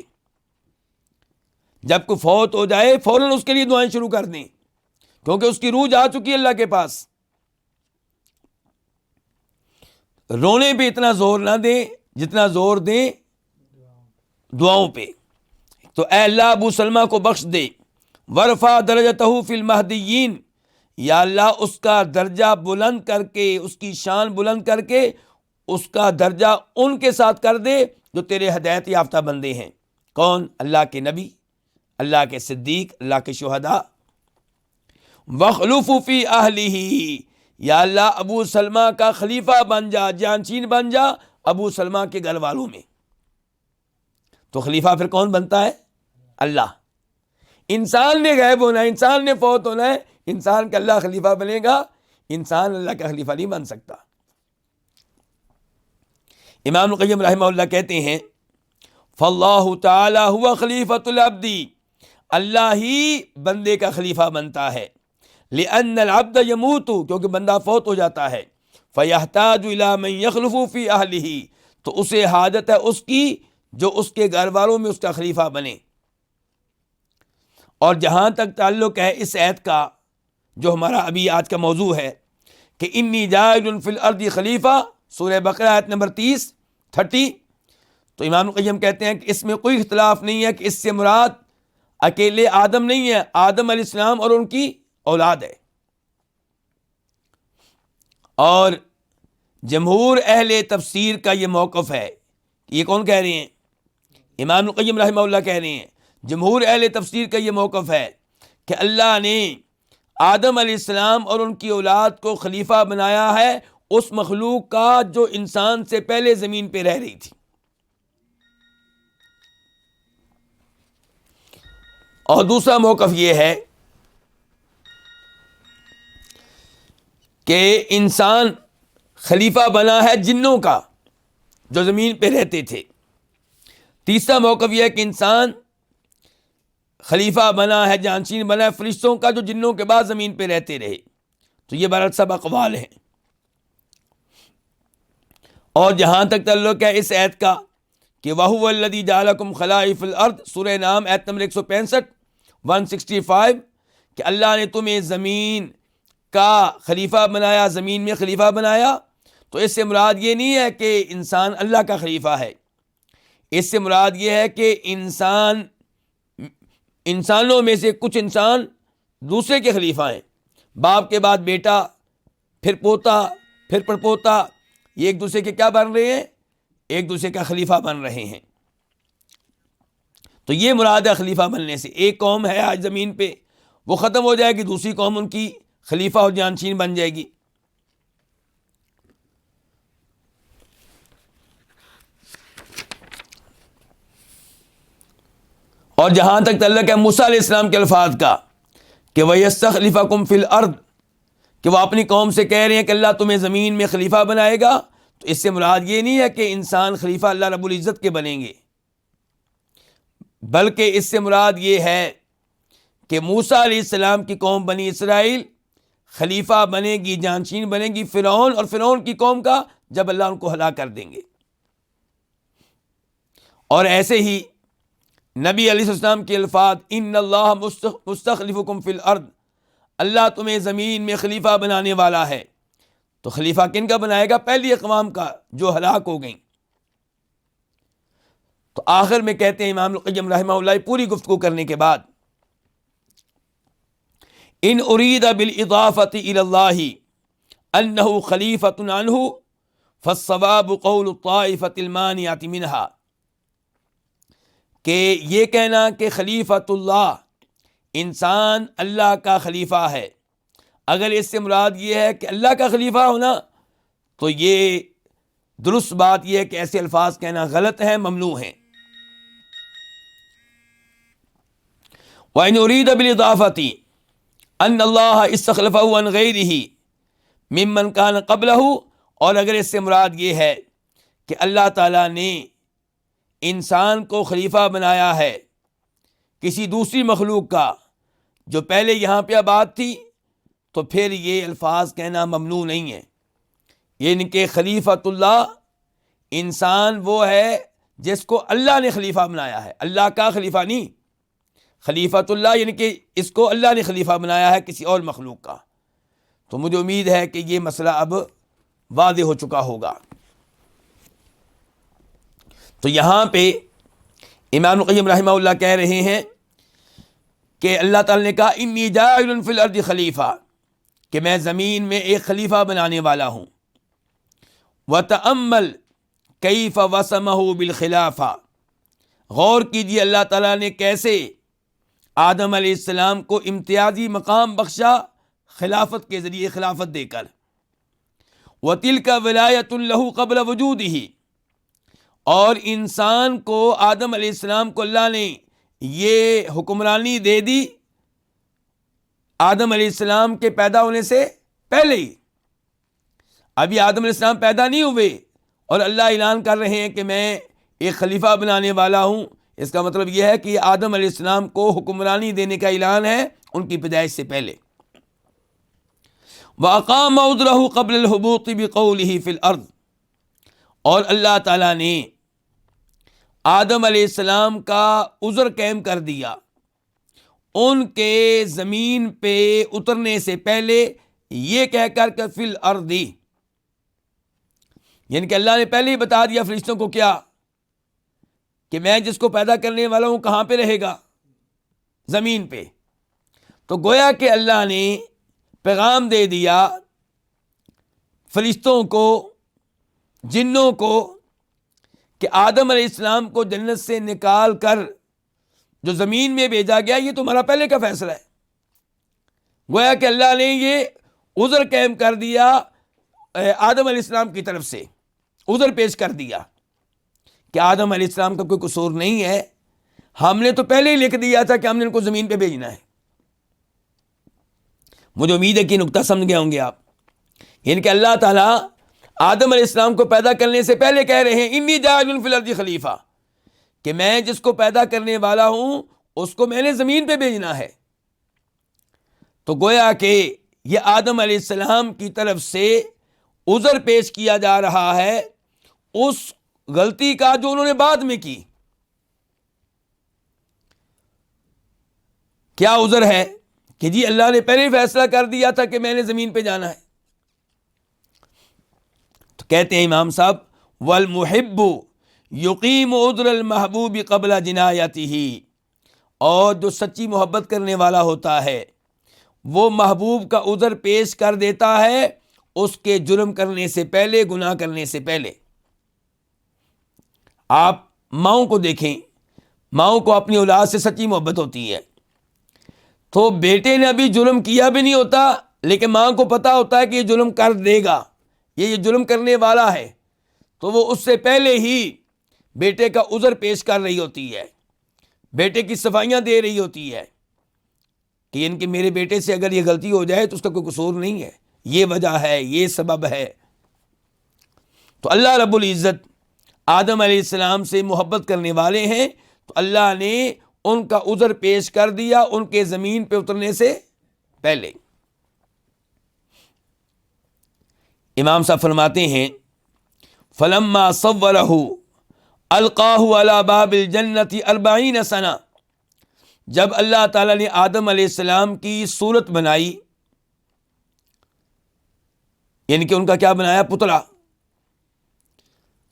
[SPEAKER 2] جب کوئی فوت ہو جائے فوراً اس کے لیے دعائیں شروع کر دیں، کیونکہ اس کی روح جا چکی ہے اللہ کے پاس. رونے پہ اتنا زور نہ دیں جتنا زور دیں دعاؤں پہ. تو اے اللہ ابو سلمہ کو بخش دے، ورفع درجتہ فی المہدیین، یا اللہ اس کا درجہ بلند کر کے، اس کی شان بلند کر کے اس کا درجہ ان کے ساتھ کر دے جو تیرے ہدایت یافتہ بندے ہیں. کون؟ اللہ کے نبی، اللہ کے صدیق، اللہ کے شہداء. وخلف فی اہلہ، یا اللہ ابو سلمہ کا خلیفہ بن جا، جانشین بن جا ابو سلمہ کے گھر والوں میں. تو خلیفہ پھر کون بنتا ہے؟ اللہ. انسان نے غائب ہونا ہے، انسان نے فوت ہونا ہے، انسان کا اللہ خلیفہ بنے گا، انسان اللہ کا خلیفہ نہیں بن سکتا. امام القیم رحمہ اللہ کہتے ہیں فاللہ تعالی ہوا خلیفۃ العبد، اللہ ہی بندے کا خلیفہ بنتا ہے. لأن العبد یموت، کیونکہ بندہ فوت ہو جاتا ہے. فیحتاج الی من یخلف فی اہلہ، تو اسے حاجت ہے اس کی جو اس کے گھر والوں میں اس کا خلیفہ بنے. اور جہاں تک تعلق ہے اس آیت کا جو ہمارا ابھی آج کا موضوع ہے کہ انی جاعل فی الارض خلیفہ، سورہ بقرہ آیت نمبر 30، تو امام القیم کہتے ہیں کہ اس میں کوئی اختلاف نہیں ہے کہ اس سے مراد اکیلے آدم نہیں ہے، آدم علیہ السلام اور ان کی اولاد ہے. اور جمہور اہل تفسیر کا یہ موقف ہے. یہ کون کہہ رہے ہیں؟ امام القیم رحمہ اللہ کہہ رہے ہیں جمہور اہل تفسیر کا یہ موقف ہے کہ اللہ نے آدم علیہ السلام اور ان کی اولاد کو خلیفہ بنایا ہے اس مخلوق کا جو انسان سے پہلے زمین پہ رہ رہی تھی. اور دوسرا موقف یہ ہے کہ انسان خلیفہ بنا ہے جنوں کا جو زمین پہ رہتے تھے. تیسرا موقف یہ ہے کہ انسان خلیفہ بنا ہے، جانشین بنا ہے فرشتوں کا جو جنوں کے بعد زمین پہ رہتے رہے. تو یہ بہرحال سب اقوال ہیں. اور جہاں تک تعلق ہے اس آیت کا کہ وَهُوَ الَّذِي جَعَلَكُمْ خَلَائِفَ الْأَرْضِ، سورہ نام آیت نمبر 165 کہ اللہ نے تمہیں زمین کا خلیفہ بنایا، زمین میں خلیفہ بنایا. تو اس سے مراد یہ نہیں ہے کہ انسان اللہ کا خلیفہ ہے، اس سے مراد یہ ہے کہ انسانوں میں سے کچھ انسان دوسرے کے خلیفہ ہیں. باپ کے بعد بیٹا، پھر پوتا، پھر پڑپوتا، یہ ایک دوسرے کے کیا بن رہے ہیں؟ ایک دوسرے کا خلیفہ بن رہے ہیں. تو یہ مراد ہے خلیفہ بننے سے. ایک قوم ہے آج زمین پہ، وہ ختم ہو جائے گی، دوسری قوم ان کی خلیفہ اور جانشین بن جائے گی. اور جہاں تک تعلق ہے موسیٰ علیہ السلام کے الفاظ کا کہ وَيَسْتَخْلِفَكُمْ فِي الْأَرْضِ، کہ وہ اپنی قوم سے کہہ رہے ہیں کہ اللہ تمہیں زمین میں خلیفہ بنائے گا، تو اس سے مراد یہ نہیں ہے کہ انسان خلیفہ اللہ رب العزت کے بنیں گے، بلکہ اس سے مراد یہ ہے کہ موسیٰ علیہ السلام کی قوم بنی اسرائیل خلیفہ بنے گی، جانشین بنے گی فرعون اور فرعون کی قوم کا، جب اللہ ان کو ہلاک کر دیں گے. اور ایسے ہی نبی علیہ السلام کے الفاظ ان اللہ مستخلفکم فی الارض، اللہ تمہیں زمین میں خلیفہ بنانے والا ہے. تو خلیفہ کن کا بنائے گا؟ پہلی اقوام کا جو ہلاک ہو گئیں. تو آخر میں کہتے ہیں امام القیم رحمہ اللہ پوری گفتگو کرنے کے بعد ان ارید بالاضافۃ الی اللہ انہ خلیفۃ عنہ فالصواب قول الطائفۃ المانعۃ منہا، کہ یہ کہنا کہ خلیفۃ اللہ انسان اللہ کا خلیفہ ہے، اگر اس سے مراد یہ ہے کہ اللہ کا خلیفہ ہونا تو یہ درست بات یہ ہے کہ ایسے الفاظ کہنا غلط ہے، ممنوع ہیں۔ وَإِنْ أُرِيدَ بِالْإِضَافَةِ أَنَّ اللَّهَ اسْتَخْلَفَهُ عَنْ غَيْرِهِ مِمَّنْ كَانَ قَبْلَهُ، اور اگر اس سے مراد یہ ہے کہ اللہ تعالیٰ نے انسان کو خلیفہ بنایا ہے کسی دوسری مخلوق کا جو پہلے یہاں پہ آباد تھی، تو پھر یہ الفاظ کہنا ممنوع نہیں ہے۔ یعنی کہ خلیفۃ اللہ انسان وہ ہے جس کو اللہ نے خلیفہ بنایا ہے، اللہ کا خلیفہ نہیں۔ خلیفۃ اللہ یعنی کہ اس کو اللہ نے خلیفہ بنایا ہے کسی اور مخلوق کا۔ تو مجھے امید ہے کہ یہ مسئلہ اب واضح ہو چکا ہوگا۔ تو یہاں پہ امام القیم رحمہ اللہ کہہ رہے ہیں کہ اللہ تعالیٰ نے کہا انی جاعل فی الارض خلیفہ، کہ میں زمین میں ایک خلیفہ بنانے والا ہوں۔ وتأمل کیف وسمہ بالخلافہ، غور کیجیے اللہ تعالیٰ نے کیسے آدم علیہ السلام کو امتیازی مقام بخشا خلافت کے ذریعے، خلافت دے کر۔ وَتِلْكَ وِلَایَةٌ لَهُ قَبْلَ وُجُودِهِ، اور انسان کو، آدم علیہ السلام کو اللہ نے یہ حکمرانی دے دی آدم علیہ السلام کے پیدا ہونے سے پہلے ہی۔ ابھی آدم علیہ السلام پیدا نہیں ہوئے اور اللہ اعلان کر رہے ہیں کہ میں ایک خلیفہ بنانے والا ہوں۔ اس کا مطلب یہ ہے کہ آدم علیہ السلام کو حکمرانی دینے کا اعلان ہے ان کی پیدائش سے پہلے۔ وَأَقَامَ عُذْرَهُ قَبْلَ الْهُبُوطِ بِقَوْلِهِ فِي الْأَرْضِ، اور اللہ تعالیٰ نے آدم علیہ السلام کا عذر قائم کر دیا ان کے زمین پہ اترنے سے پہلے، یہ کہہ کر کہ فی الارض، یعنی کہ اللہ نے پہلے ہی بتا دیا فرشتوں کو کیا، کہ میں جس کو پیدا کرنے والا ہوں کہاں پہ رہے گا، زمین پہ۔ تو گویا کہ اللہ نے پیغام دے دیا فرشتوں کو، جنوں کو، کہ آدم علیہ السلام کو جنت سے نکال کر جو زمین میں بھیجا گیا یہ تمہارا پہلے کا فیصلہ ہے۔ گویا کہ اللہ نے یہ عذر قائم کر دیا آدم علیہ السلام کی طرف سے، عذر پیش کر دیا کہ آدم علیہ السلام کا کوئی قصور نہیں ہے، ہم نے تو پہلے ہی لکھ دیا تھا کہ ہم نے ان کو زمین پہ بھیجنا ہے۔ مجھے امید ہے کہ نقطہ سمجھ گئے ہوں گے آپ۔ یعنی کہ اللہ تعالیٰ آدم علیہ السلام کو پیدا کرنے سے پہلے کہہ رہے ہیں انی جاعل فی الارض خلیفہ، کہ میں جس کو پیدا کرنے والا ہوں اس کو میں نے زمین پہ بھیجنا ہے۔ تو گویا کہ یہ آدم علیہ السلام کی طرف سے عذر پیش کیا جا رہا ہے اس غلطی کا جو انہوں نے بعد میں کی۔ کیا عذر ہے؟ کہ جی اللہ نے پہلے ہی فیصلہ کر دیا تھا کہ میں نے زمین پہ جانا ہے۔ تو کہتے ہیں امام صاحب والمحب یقیم عذر المحبوب قبل جنایتہ، اور جو سچی محبت کرنے والا ہوتا ہے وہ محبوب کا عذر پیش کر دیتا ہے اس کے جرم کرنے سے پہلے، گناہ کرنے سے پہلے۔ آپ ماؤں کو دیکھیں، ماؤں کو اپنی اولاد سے سچی محبت ہوتی ہے، تو بیٹے نے ابھی جرم کیا بھی نہیں ہوتا لیکن ماں کو پتا ہوتا ہے کہ یہ جرم کر دے گا، یہ جرم کرنے والا ہے، تو وہ اس سے پہلے ہی بیٹے کا عذر پیش کر رہی ہوتی ہے، بیٹے کی صفائیاں دے رہی ہوتی ہے کہ ان کے میرے بیٹے سے اگر یہ غلطی ہو جائے تو اس کا کوئی قصور نہیں ہے، یہ وجہ ہے، یہ سبب ہے۔ تو اللہ رب العزت آدم علیہ السلام سے محبت کرنے والے ہیں، تو اللہ نے ان کا عذر پیش کر دیا ان کے زمین پہ اترنے سے پہلے۔ امام صاحب فرماتے ہیں فلما صورہ القاہ علی باب الجنت 40 سنہ، جب اللہ تعالیٰ نے آدم علیہ السلام کی صورت بنائی، یعنی کہ ان کا کیا بنایا، پتلا،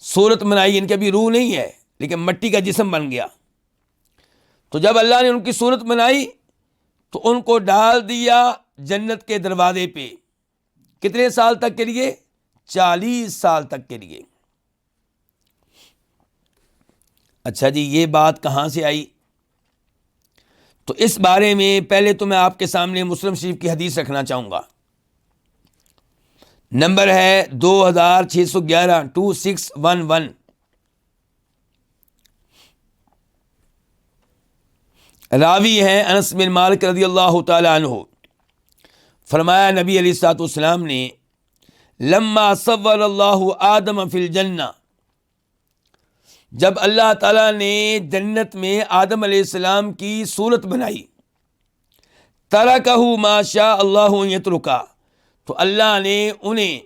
[SPEAKER 2] صورت بنائی، یعنی کہ ابھی روح نہیں ہے لیکن مٹی کا جسم بن گیا۔ تو جب اللہ نے ان کی صورت بنائی تو ان کو ڈال دیا جنت کے دروازے پہ، کتنے سال تک کے لیے؟ 40 سال تک کے لیے۔ اچھا جی، یہ بات کہاں سے آئی؟ تو اس بارے میں پہلے تو میں آپ کے سامنے مسلم شریف کی حدیث رکھنا چاہوں گا. نمبر ہے 2611 2611. راوی ہیں انس بن مالک رضی اللہ تعالی عنہ. فرمایا نبی علیہ الصلوۃ والسلام نے لما صور اللہ آدم فی الجنہ، جب اللہ تعالیٰ نے جنت میں آدم علیہ السلام کی صورت بنائی، ترکہ ما شاء اللہ ان یترکہ، تو اللہ نے انہیں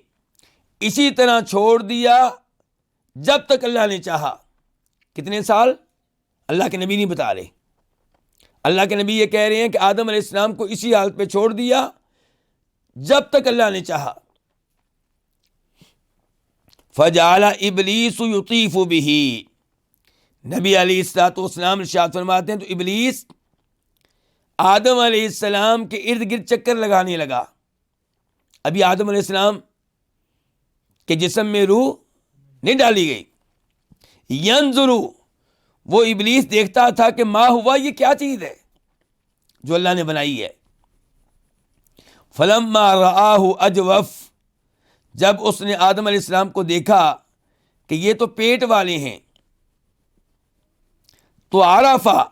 [SPEAKER 2] اسی طرح چھوڑ دیا جب تک اللہ نے چاہا. کتنے سال؟ اللہ کے نبی نہیں بتا رہے. اللہ کے نبی یہ کہہ رہے ہیں کہ آدم علیہ السلام کو اسی حالت پہ چھوڑ دیا جب تک اللہ نے چاہا. فجعل ابلیس یطیف بہ، نبی علیہ الصلوۃ والسلام ارشاد فرماتے ہیں تو ابلیس آدم علیہ السلام کے ارد گرد چکر لگانے لگا. ابھی آدم علیہ السلام کے جسم میں روح نہیں ڈالی گئی. ینظر، وہ ابلیس دیکھتا تھا کہ ما ہوا، یہ کیا چیز ہے جو اللہ نے بنائی ہے. فلما رآہ اجوف، جب اس نے آدم علیہ السلام کو دیکھا کہ یہ تو پیٹ والے ہیں، تو عرفا،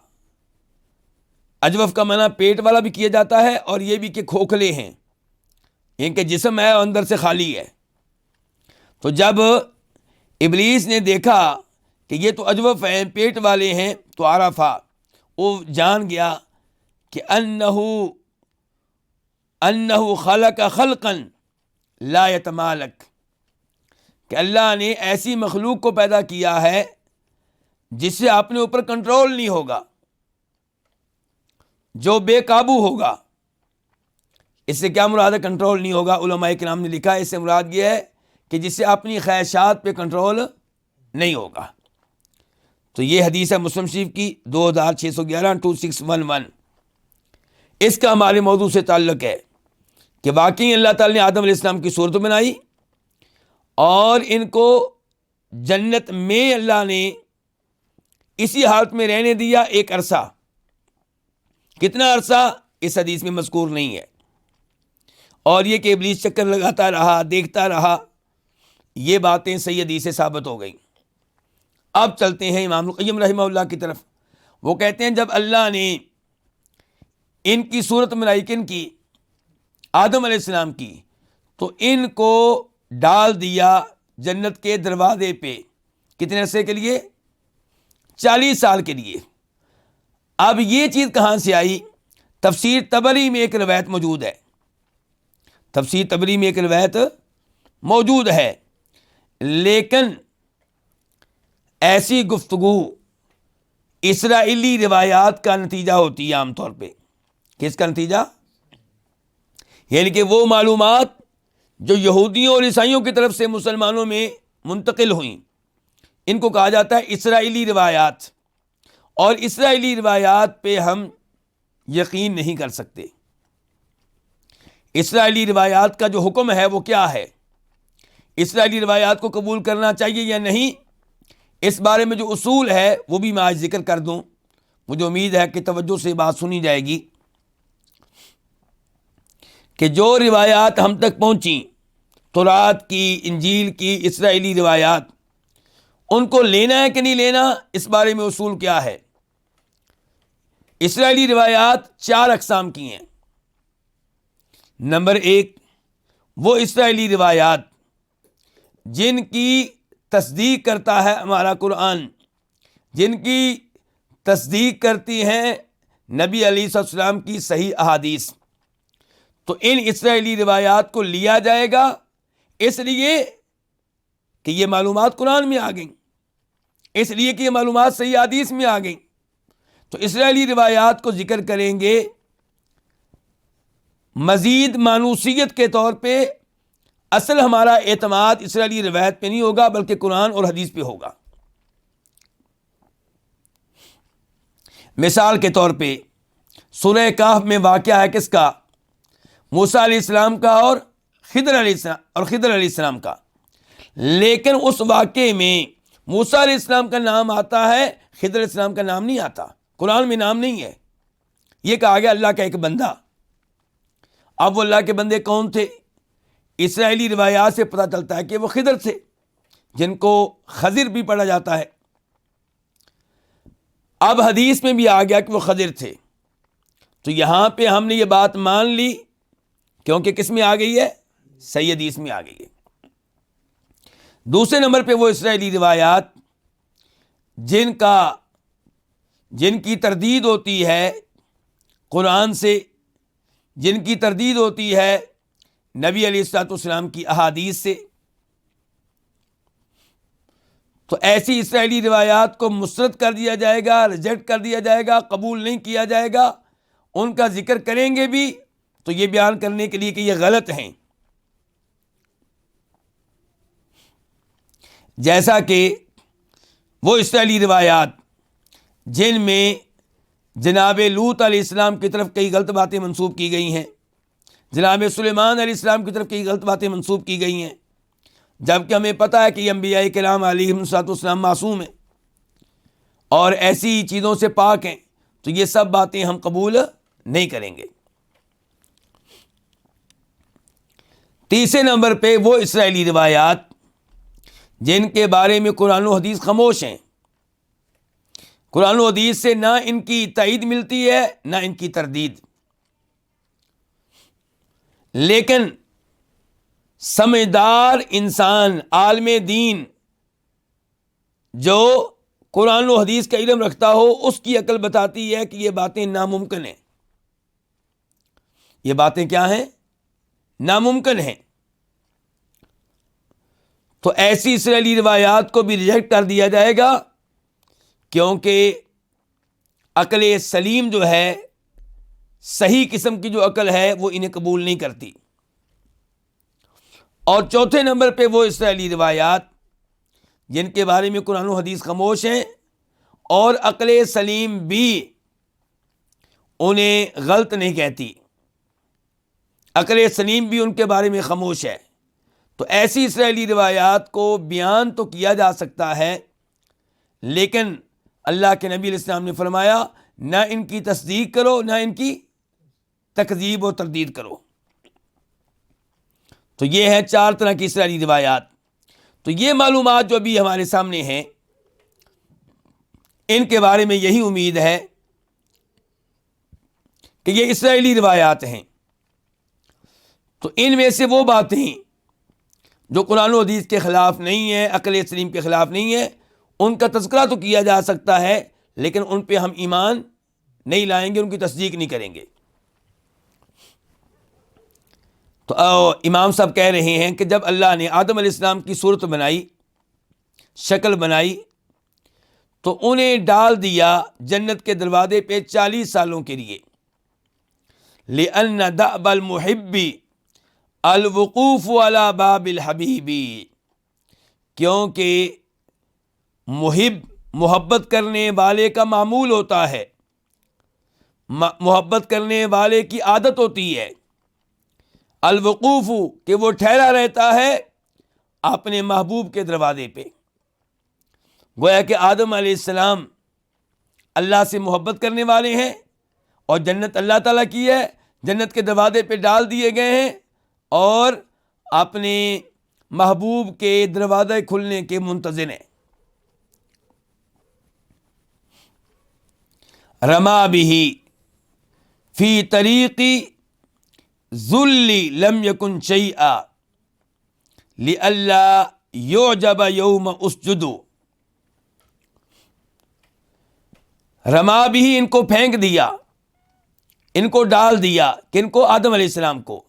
[SPEAKER 2] اجوف کا معنی پیٹ والا بھی کیا جاتا ہے اور یہ بھی کہ کھوکھلے ہیں، ان کے جسم ہے اور اندر سے خالی ہے. تو جب ابلیس نے دیکھا کہ یہ تو اجوف ہیں، پیٹ والے ہیں، تو عرفا، وہ جان گیا کہ انہ خلق خلقا لا یتمالک، کہ اللہ نے ایسی مخلوق کو پیدا کیا ہے جس سے اپنے اوپر کنٹرول نہیں ہوگا، جو بے قابو ہوگا. اس سے کیا مراد ہے کنٹرول نہیں ہوگا؟ علماء کرام نے لکھا ہے اس سے مراد یہ ہے کہ جس سے اپنی خواہشات پہ کنٹرول نہیں ہوگا. تو یہ حدیث ہے مسلم شریف کی 2611 2611. اس کا ہمارے موضوع سے تعلق ہے کہ واقعی اللہ تعالیٰ نے آدم علیہ السلام کی صورت بنائی اور ان کو جنت میں اللہ نے اسی حالت میں رہنے دیا ایک عرصہ. کتنا عرصہ اس حدیث میں مذکور نہیں ہے. اور یہ کہ ابلیس چکر لگاتا رہا، دیکھتا رہا، یہ باتیں صحیح حدیث سے ثابت ہو گئیں. اب چلتے ہیں امام القیم رحمہ اللہ کی طرف. وہ کہتے ہیں جب اللہ نے ان کی صورت بنائی، کن کی؟ آدم علیہ السلام کی، تو ان کو ڈال دیا جنت کے دروازے پہ. کتنے عرصے کے لیے؟ 40 سال کے لیے. اب یہ چیز کہاں سے آئی؟ تفسیر طبری میں ایک روایت موجود ہے. تفسیر طبری میں ایک روایت موجود ہے، لیکن ایسی گفتگو اسرائیلی روایات کا نتیجہ ہوتی ہے عام طور پہ. کس کا نتیجہ؟ یعنی کہ وہ معلومات جو یہودیوں اور عیسائیوں کی طرف سے مسلمانوں میں منتقل ہوئیں، ان کو کہا جاتا ہے اسرائیلی روایات. اور اسرائیلی روایات پہ ہم یقین نہیں کر سکتے. اسرائیلی روایات کا جو حکم ہے وہ کیا ہے؟ اسرائیلی روایات کو قبول کرنا چاہیے یا نہیں؟ اس بارے میں جو اصول ہے وہ بھی میں آج ذکر کر دوں. مجھے امید ہے کہ توجہ سے بات سنی جائے گی. کہ جو روایات ہم تک پہنچیں، تورات کی، انجیل کی، اسرائیلی روایات، ان کو لینا ہے کہ نہیں لینا، اس بارے میں اصول کیا ہے؟ اسرائیلی روایات 4 اقسام کی ہیں. نمبر 1، وہ اسرائیلی روایات جن کی تصدیق کرتا ہے ہمارا قرآن، جن کی تصدیق کرتی ہیں نبی علیہ السلام کی صحیح احادیث. تو ان اسرائیلی روایات کو لیا جائے گا، اس لیے کہ یہ معلومات قرآن میں آ گئیں، اس لیے کہ یہ معلومات صحیح حدیث میں آ گئیں. تو اسرائیلی روایات کو ذکر کریں گے مزید مانوسیت کے طور پہ. اصل ہمارا اعتماد اسرائیلی روایت پہ نہیں ہوگا بلکہ قرآن اور حدیث پہ ہوگا. مثال کے طور پہ سورہ کہف میں واقعہ ہے کس کا؟ موسیٰ علیہ السلام کا اور خضر علیہ السلام کا. لیکن اس واقعے میں موسیٰ علیہ السلام کا نام آتا ہے، خضر علیہ السلام کا نام نہیں آتا، قرآن میں نام نہیں ہے. یہ کہا گیا اللہ کا ایک بندہ. اب وہ اللہ کے بندے کون تھے؟ اسرائیلی روایات سے پتہ چلتا ہے کہ وہ خضر تھے، جن کو خضر بھی پڑھا جاتا ہے. اب حدیث میں بھی آ گیا کہ وہ خضر تھے، تو یہاں پہ ہم نے یہ بات مان لی، کیونکہ کس میں آ گئی ہے؟ صحیح حدیث میں آ گئی ہے. دوسرے نمبر پہ وہ اسرائیلی روایات جن کی تردید ہوتی ہے قرآن سے، جن کی تردید ہوتی ہے نبی علیہ الصلوۃ والسلام کی احادیث سے. تو ایسی اسرائیلی روایات کو مسترد کر دیا جائے گا، ریجیکٹ کر دیا جائے گا، قبول نہیں کیا جائے گا. ان کا ذکر کریں گے بھی تو یہ بیان کرنے کے لیے کہ یہ غلط ہیں. جیسا کہ وہ اسرائیلی روایات جن میں جناب لوط علیہ السلام کی طرف کئی غلط باتیں منسوب کی گئی ہیں، جناب سلیمان علیہ السلام کی طرف کئی غلط باتیں منسوب کی گئی ہیں، جبکہ ہمیں پتہ ہے کہ یہ انبیاء کرام علیہم السلام معصوم ہیں اور ایسی چیزوں سے پاک ہیں، تو یہ سب باتیں ہم قبول نہیں کریں گے. تیسرے نمبر پہ وہ اسرائیلی روایات جن کے بارے میں قرآن و حدیث خاموش ہیں. قرآن و حدیث سے نہ ان کی تائید ملتی ہے نہ ان کی تردید، لیکن سمجھدار انسان، عالم دین جو قرآن و حدیث کا علم رکھتا ہو، اس کی عقل بتاتی ہے کہ یہ باتیں ناممکن ہیں. یہ باتیں کیا ہیں؟ ناممکن ہیں. تو ایسی اسرائیلی روایات کو بھی ریجیکٹ کر دیا جائے گا، کیونکہ عقل سلیم جو ہے، صحیح قسم کی جو عقل ہے، وہ انہیں قبول نہیں کرتی. اور چوتھے نمبر پہ وہ اسرائیلی روایات جن کے بارے میں قرآن و حدیث خاموش ہیں اور عقل سلیم بھی انہیں غلط نہیں کہتی، عقل سلیم بھی ان کے بارے میں خاموش ہے. تو ایسی اسرائیلی روایات کو بیان تو کیا جا سکتا ہے، لیکن اللہ کے نبی علیہ السلام نے فرمایا نہ ان کی تصدیق کرو نہ ان کی تکذیب و تردید کرو. تو یہ ہے 4 طرح کی اسرائیلی روایات. تو یہ معلومات جو ابھی ہمارے سامنے ہیں، ان کے بارے میں یہی امید ہے کہ یہ اسرائیلی روایات ہیں. تو ان میں سے وہ باتیں جو قرآن و حدیث کے خلاف نہیں ہیں، عقل سلیم کے خلاف نہیں ہے، ان کا تذکرہ تو کیا جا سکتا ہے، لیکن ان پہ ہم ایمان نہیں لائیں گے، ان کی تصدیق نہیں کریں گے. تو امام صاحب کہہ رہے ہیں کہ جب اللہ نے آدم علیہ السلام کی صورت بنائی، شکل بنائی، تو انہیں ڈال دیا جنت کے دروازے پہ 40 سالوں کے لیے. لِأَنَّ دَأْبَ الْمُحِبِّ الوقوف علی باب الحبیبی، کیونکہ محبت کرنے والے کا معمول ہوتا ہے، محبت کرنے والے کی عادت ہوتی ہے، الوقوف کہ وہ ٹھہرا رہتا ہے اپنے محبوب کے دروازے پہ. گویا کہ آدم علیہ السلام اللہ سے محبت کرنے والے ہیں اور جنت اللہ تعالیٰ کی ہے، جنت کے دروازے پہ ڈال دیے گئے ہیں اور اپنے محبوب کے دروازے کھلنے کے منتظر ہیں. رما بہ فی طریقی ذلی لم یکن شیئا لئلا یعجب یوم اسجد. رما بہ، ان کو پھینک دیا، ان کو ڈال دیا، کن کو؟ آدم علیہ السلام کو.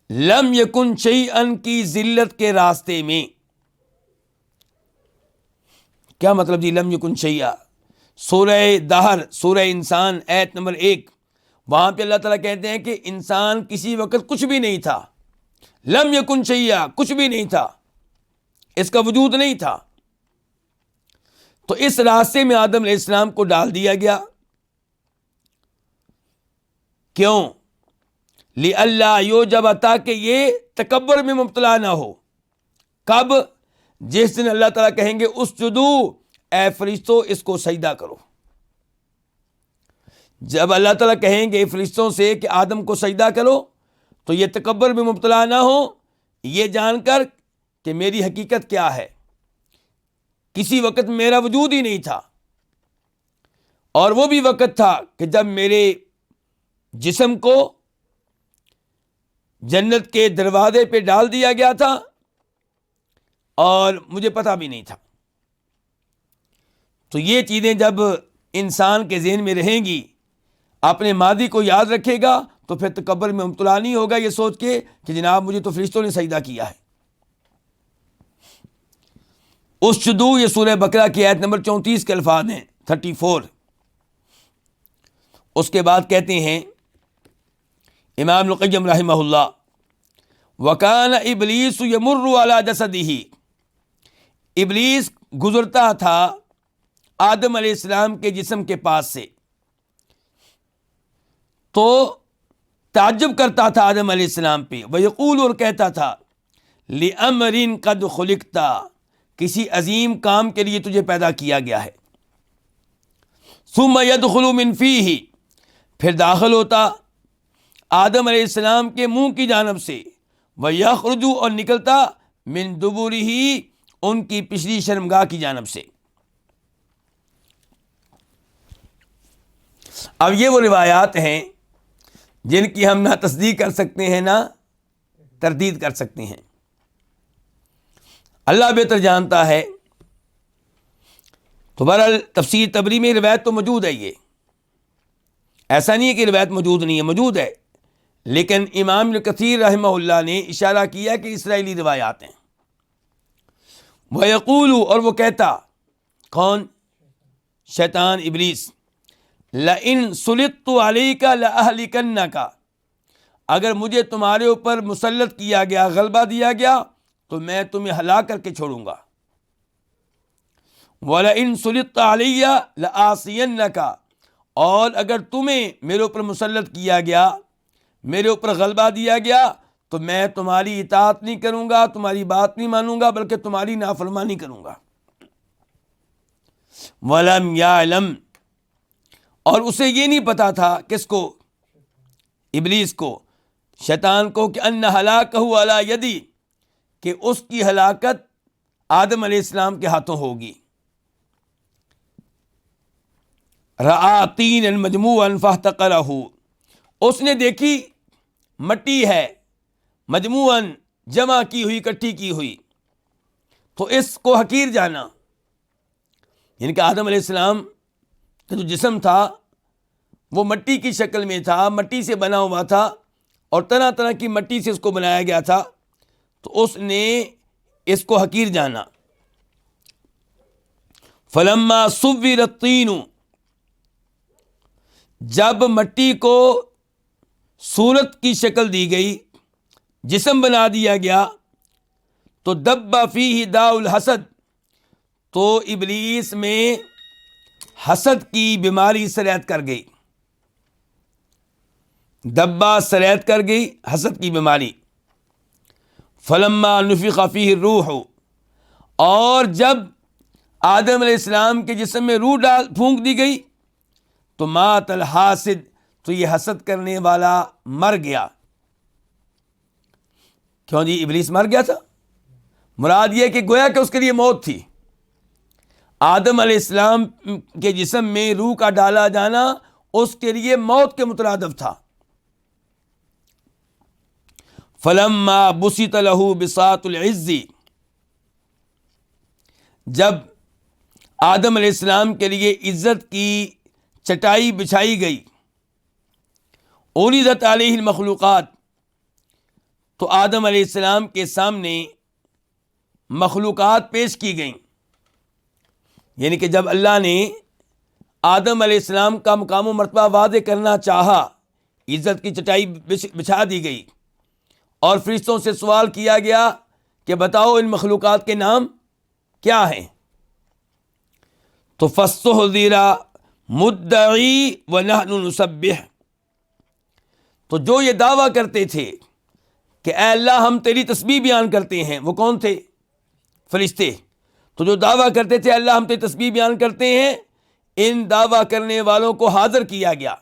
[SPEAKER 2] لم یکن شیئن کی ذلت کے راستے میں. کیا مطلب جی لم یکن شیئا؟ سورہ دہر، سورہ انسان، آیت نمبر 1، وہاں پہ اللہ تعالیٰ کہتے ہیں کہ انسان کسی وقت کچھ بھی نہیں تھا. لم یکن شیئا، کچھ بھی نہیں تھا، اس کا وجود نہیں تھا. تو اس راستے میں آدم علیہ السلام کو ڈال دیا گیا. کیوں؟ لِأَلَّا يُعْجَبَ، تاکہ یہ تکبر میں مبتلا نہ ہو. کب؟ جس دن اللہ تعالیٰ کہیں گے اسجدو، اے فرشتوں اس کو سجدہ کرو، جب اللہ تعالیٰ کہیں گے فرشتوں سے کہ آدم کو سجدہ کرو، تو یہ تکبر میں مبتلا نہ ہو، یہ جان کر کہ میری حقیقت کیا ہے، کسی وقت میرا وجود ہی نہیں تھا، اور وہ بھی وقت تھا کہ جب میرے جسم کو جنت کے دروازے پہ ڈال دیا گیا تھا اور مجھے پتہ بھی نہیں تھا۔ تو یہ چیزیں جب انسان کے ذہن میں رہیں گی، اپنے ماضی کو یاد رکھے گا، تو پھر تکبر میں مبتلا نہیں ہوگا یہ سوچ کے کہ جناب مجھے تو فرشتوں نے سجدہ کیا ہے۔ اسجدو، یہ سورہ بقرہ کی آیت نمبر 34 کے الفاظ ہیں، 34۔ اس کے بعد کہتے ہیں امام ابن القیم رحمہ اللہ، وَكَانَ إِبْلِيسُ يَمُرُّ عَلَى جَسَدِهِ، ابلیس گزرتا تھا آدم علیہ السلام کے جسم کے پاس سے، تو تعجب کرتا تھا آدم علیہ السلام پہ، وَيَقُولُ، اور کہتا تھا، لِأَمْرٍ قَدْ خُلِقْتَ، کسی عظیم کام کے لیے تجھے پیدا کیا گیا ہے، ثُمَّ يَدْخُلُ مِنْ فِيهِ، پھر داخل ہوتا آدم علیہ السلام کے منہ کی جانب سے، وَيَخْرُجُ، اور نکلتا، مِنْ دُبُرِهِ، ان کی پچھلی شرمگاہ کی جانب سے۔ اب یہ وہ روایات ہیں جن کی ہم نہ تصدیق کر سکتے ہیں نہ تردید کر سکتے ہیں، اللہ بہتر جانتا ہے۔ تو بہرحال تفسیر تبری میں روایت تو موجود ہے، یہ ایسا نہیں ہے کہ روایت موجود نہیں ہے، موجود ہے، لیکن امام ابن کثیر رحمہ اللہ نے اشارہ کیا کہ اسرائیلی روایات ہیں۔ وَيَقُولُ، اور وہ کہتا، کون؟ شیطان، ابلیس، لَإِن سُلِطْتُ عَلَيْكَ لَأَهْلِكَنَّكَ، اگر مجھے تمہارے اوپر مسلط کیا گیا، غلبہ دیا گیا، تو میں تمہیں ہلاک کر کے چھوڑوں گا۔ وَلَئِن سُلِطْتَ عَلَيَّ لَآصِيَنَّكَ، اور اگر تمہیں میرے اوپر مسلط کیا گیا، میرے اوپر غلبہ دیا گیا، تو میں تمہاری اطاعت نہیں کروں گا، تمہاری بات نہیں مانوں گا، بلکہ تمہاری نافرمانی کروں گا۔ وَلَمْ يَعْلَمْ، اور اسے یہ نہیں پتا تھا، کس کو؟ ابلیس کو، شیطان کو، کہ ان ہلاکہ علی یدی، کہ اس کی ہلاکت آدم علیہ السلام کے ہاتھوں ہوگی۔ رآ طینا مجموعا فاحتقرہ، اس نے دیکھی مٹی ہے مجموعاً، جمع کی ہوئی، اکٹھی کی ہوئی، تو اس کو حقیر جانا، یعنی کہ آدم علیہ السلام کا جو جسم تھا وہ مٹی کی شکل میں تھا، مٹی سے بنا ہوا تھا، اور طرح طرح کی مٹی سے اس کو بنایا گیا تھا، تو اس نے اس کو حقیر جانا۔ فلما صُوِّرَ الطِّینُ، جب مٹی کو صورت کی شکل دی گئی، جسم بنا دیا گیا، تو دب فیہ داء الحسد، تو ابلیس میں حسد کی بیماری سرایت کر گئی، دبا سرایت کر گئی حسد کی بیماری۔ فلما نفخ فیہ الروح، اور جب آدم علیہ السلام کے جسم میں روح پھونک دی گئی، تو مات الحاسد، تو یہ حسد کرنے والا مر گیا۔ کیوں جی؟ ابلیس مر گیا تھا، مراد یہ کہ گویا کہ اس کے لیے موت تھی۔ آدم علیہ السلام کے جسم میں روح کا ڈالا جانا اس کے لیے موت کے مترادف تھا۔ فلما بسط له بساط العز، جب آدم علیہ السلام کے لیے عزت کی چٹائی بچھائی گئی، عرضت علیہ المخلوقات، تو آدم علیہ السلام کے سامنے مخلوقات پیش کی گئیں، یعنی کہ جب اللہ نے آدم علیہ السلام کا مقام و مرتبہ واضح کرنا چاہا، عزت کی چٹائی بچھا دی گئی، اور فرشتوں سے سوال کیا گیا کہ بتاؤ ان مخلوقات کے نام کیا ہیں، تو فاستحضر مدعی ونحن نسبح، تو جو یہ دعویٰ کرتے تھے کہ اے اللہ ہم تیری تسبیح بیان کرتے ہیں، وہ کون تھے؟ فرشتے. تو جو دعویٰ کرتے تھے اللہ ہم تو تسبیح بیان کرتے ہیں، ان دعویٰ کرنے والوں کو حاضر کیا گیا.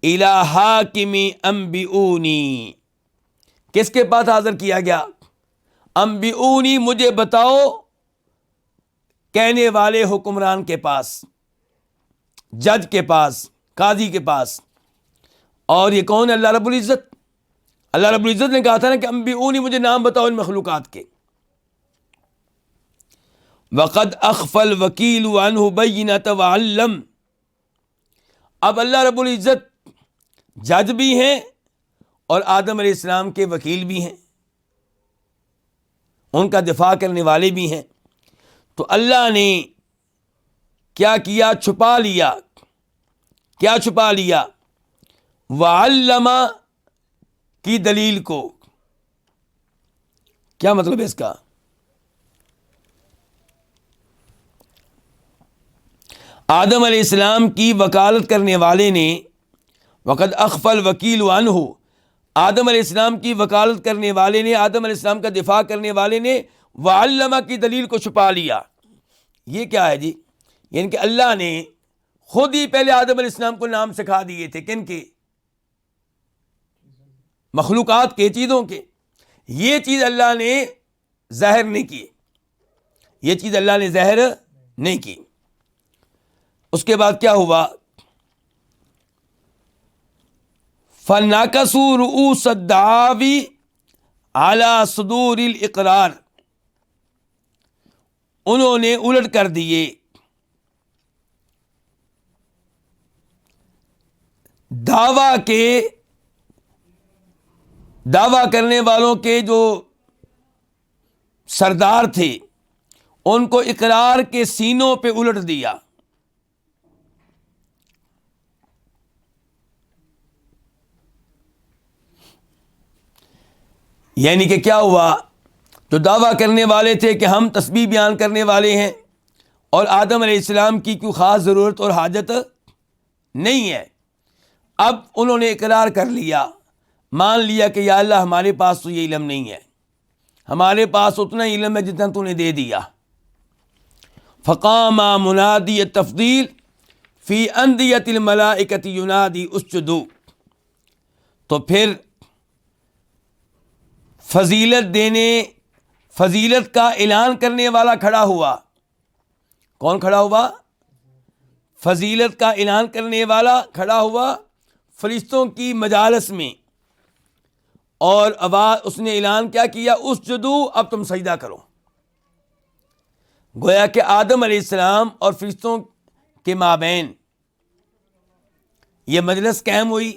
[SPEAKER 2] اِلَىٰ حَاكِمِ أَنبِئُونِی، کس کے پاس حاضر کیا گیا؟ انبئونی، مجھے بتاؤ، کہنے والے حکمران کے پاس، جج کے پاس، قاضی کے پاس. اور یہ کون ہے؟ اللہ رب العزت. اللہ رب العزت نے کہا تھا نا کہ انبئونی، مجھے نام بتاؤ ان مخلوقات کے. وقد اخفى الوکیل عنہ بینۃ وعلم. اب اللہ رب العزت جج بھی ہیں اور آدم علیہ السلام کے وکیل بھی ہیں، ان کا دفاع کرنے والے بھی ہیں. تو اللہ نے کیا کیا؟ چھپا لیا. کیا چھپا لیا؟ وعلم کی دلیل کو. کیا مطلب ہے اس کا؟ آدم علیہ السلام کی وکالت کرنے والے نے، وقد اخفى الوکیل عنہ، آدم علیہ السلام کی وکالت کرنے والے نے، آدم علیہ السلام کا دفاع کرنے والے نے وعلم کی دلیل کو چھپا لیا. یہ کیا ہے جی؟ یعنی کہ اللہ نے خود ہی پہلے آدم علیہ السلام کو نام سکھا دیے تھے. کن کے؟ مخلوقات کے، چیزوں کے. یہ چیز اللہ نے ظاہر نہیں کی، یہ چیز اللہ نے ظاہر نہیں کی. اس کے بعد کیا ہوا؟ فَنَكَسُوا رُؤُوسَ الدَّعَاوِي عَلَى صُدُورِ الْإِقْرَارِ، انہوں نے الٹ کر دیے دعویٰ کرنے والوں کے جو سردار تھے، ان کو اقرار کے سینوں پہ الٹ دیا. یعنی کہ کیا ہوا؟ جو دعویٰ کرنے والے تھے کہ ہم تسبیح بیان کرنے والے ہیں اور آدم علیہ السلام کی کوئی خاص ضرورت اور حاجت نہیں ہے، اب انہوں نے اقرار کر لیا، مان لیا کہ یا اللہ ہمارے پاس تو یہ علم نہیں ہے، ہمارے پاس اتنا علم ہے جتنا تو نے دے دیا. فقام منادی التفضیل فی اندیۃ الملائکۃ ینادی اسجدوا. تو پھر فضیلت کا اعلان کرنے والا کھڑا ہوا. کون کھڑا ہوا؟ فضیلت کا اعلان کرنے والا کھڑا ہوا فرشتوں کی مجالس میں، اور آواز اس نے اعلان کیا کیا؟ اسجدوا، اب تم سجدہ کرو. گویا کہ آدم علیہ السلام اور فرشتوں کے مابین یہ مجلس قائم ہوئی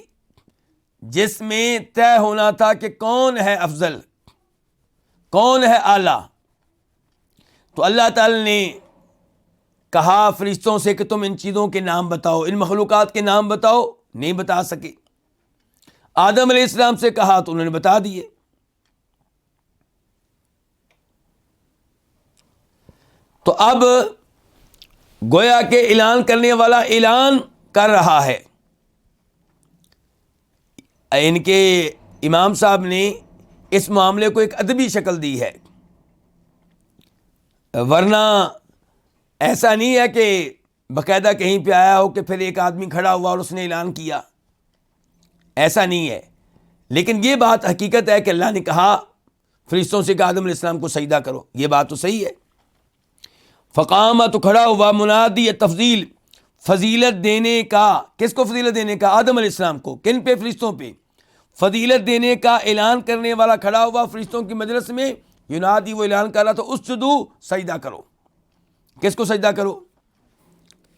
[SPEAKER 2] جس میں طے ہونا تھا کہ کون ہے افضل، کون ہے اعلیٰ. تو اللہ تعالی نے کہا فرشتوں سے کہ تم ان چیزوں کے نام بتاؤ، ان مخلوقات کے نام بتاؤ. نہیں بتا سکے. آدم علیہ السلام سے کہا تو انہوں نے بتا دیے. تو اب گویا کہ اعلان کرنے والا اعلان کر رہا ہے. ان کے امام صاحب نے اس معاملے کو ایک ادبی شکل دی ہے، ورنہ ایسا نہیں ہے کہ باقاعدہ کہیں پہ آیا ہو کہ پھر ایک آدمی کھڑا ہوا اور اس نے اعلان کیا. ایسا نہیں ہے. لیکن یہ بات حقیقت ہے کہ اللہ نے کہا فرشتوں سے کہ آدم علیہ السلام کو سجدہ کرو. یہ بات تو صحیح ہے. فقام، تو کھڑا ہوا منادی تفضیل، فضیلت دینے کا. کس کو فضیلت دینے کا؟ آدم علیہ السلام کو. کن پہ؟ فرشتوں پہ. فضیلت دینے کا اعلان کرنے والا کھڑا ہوا فرشتوں کی مجلس میں. ینادی، وہ اعلان کر رہا تھا، اسجدوا، سجدہ کرو. کس کو سجدہ کرو؟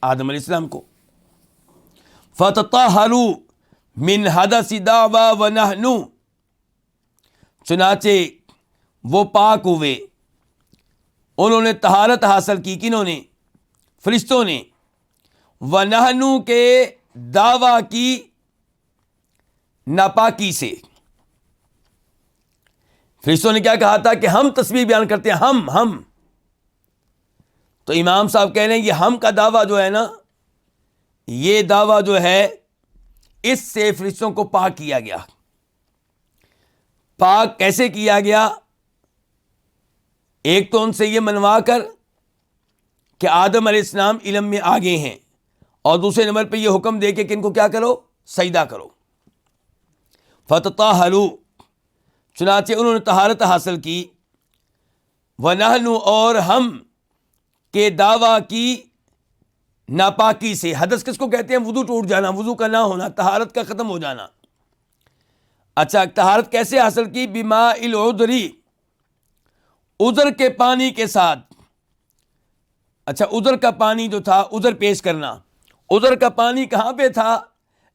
[SPEAKER 2] آدم علیہ السلام کو. فتطہروا من حدث دعوی ونحن، چنانچہ وہ پاک ہوئے، انہوں نے طہارت حاصل کی. کنہوں نے؟ فرشتوں نے. ونحن کے دعویٰ کی ناپاکی سے. فرشتوں نے کیا کہا تھا کہ ہم تسبیح بیان کرتے ہیں، ہم. تو امام صاحب کہہ رہے ہیں یہ ہم کا دعویٰ جو ہے نا، یہ دعویٰ جو ہے اس سے فرشتوں کو پاک کیا گیا. پاک کیسے کیا گیا؟ ایک تو ان سے یہ منوا کر کہ آدم علیہ السلام علم میں آگے ہیں، اور دوسرے نمبر پہ یہ حکم دے کے کہ ان کو کیا کرو، سجدہ کرو۔ فتطہروا، چنانچہ انہوں نے طہارت حاصل کی، ونحن، اور ہم، کے دعویٰ کی ناپاکی سے۔ حدث کس کو کہتے ہیں؟ وضو ٹوٹ جانا، وضو کا نہ ہونا، طہارت کا ختم ہو جانا۔ اچھا، طہارت کیسے حاصل کی؟ بماء العذری، عذر کے پانی کے ساتھ۔ اچھا، عذر کا پانی جو تھا، عذر پیش کرنا، عذر کا پانی کہاں پہ تھا؟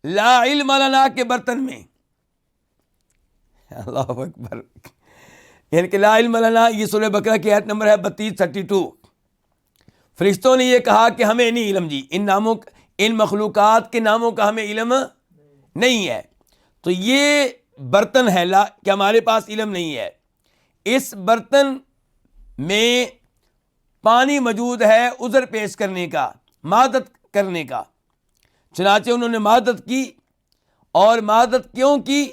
[SPEAKER 2] لا علم لنا کے برتن میں۔ اللہ اکبر، یعنی کہ لا علم لنا، یہ سورہ بقرہ کی آیت نمبر ہے 32-32۔ فرشتوں نے یہ کہا کہ ہمیں نہیں علم جی، ان مخلوقات کے ناموں کا ہمیں علم نہیں ہے۔ تو یہ برتن ہے کہ ہمارے پاس علم نہیں ہے، اس برتن میں پانی موجود ہے عذر پیش کرنے کا، معذرت کرنے کا۔ چنانچہ انہوں نے معذرت کی، اور معذرت کیوں کی؟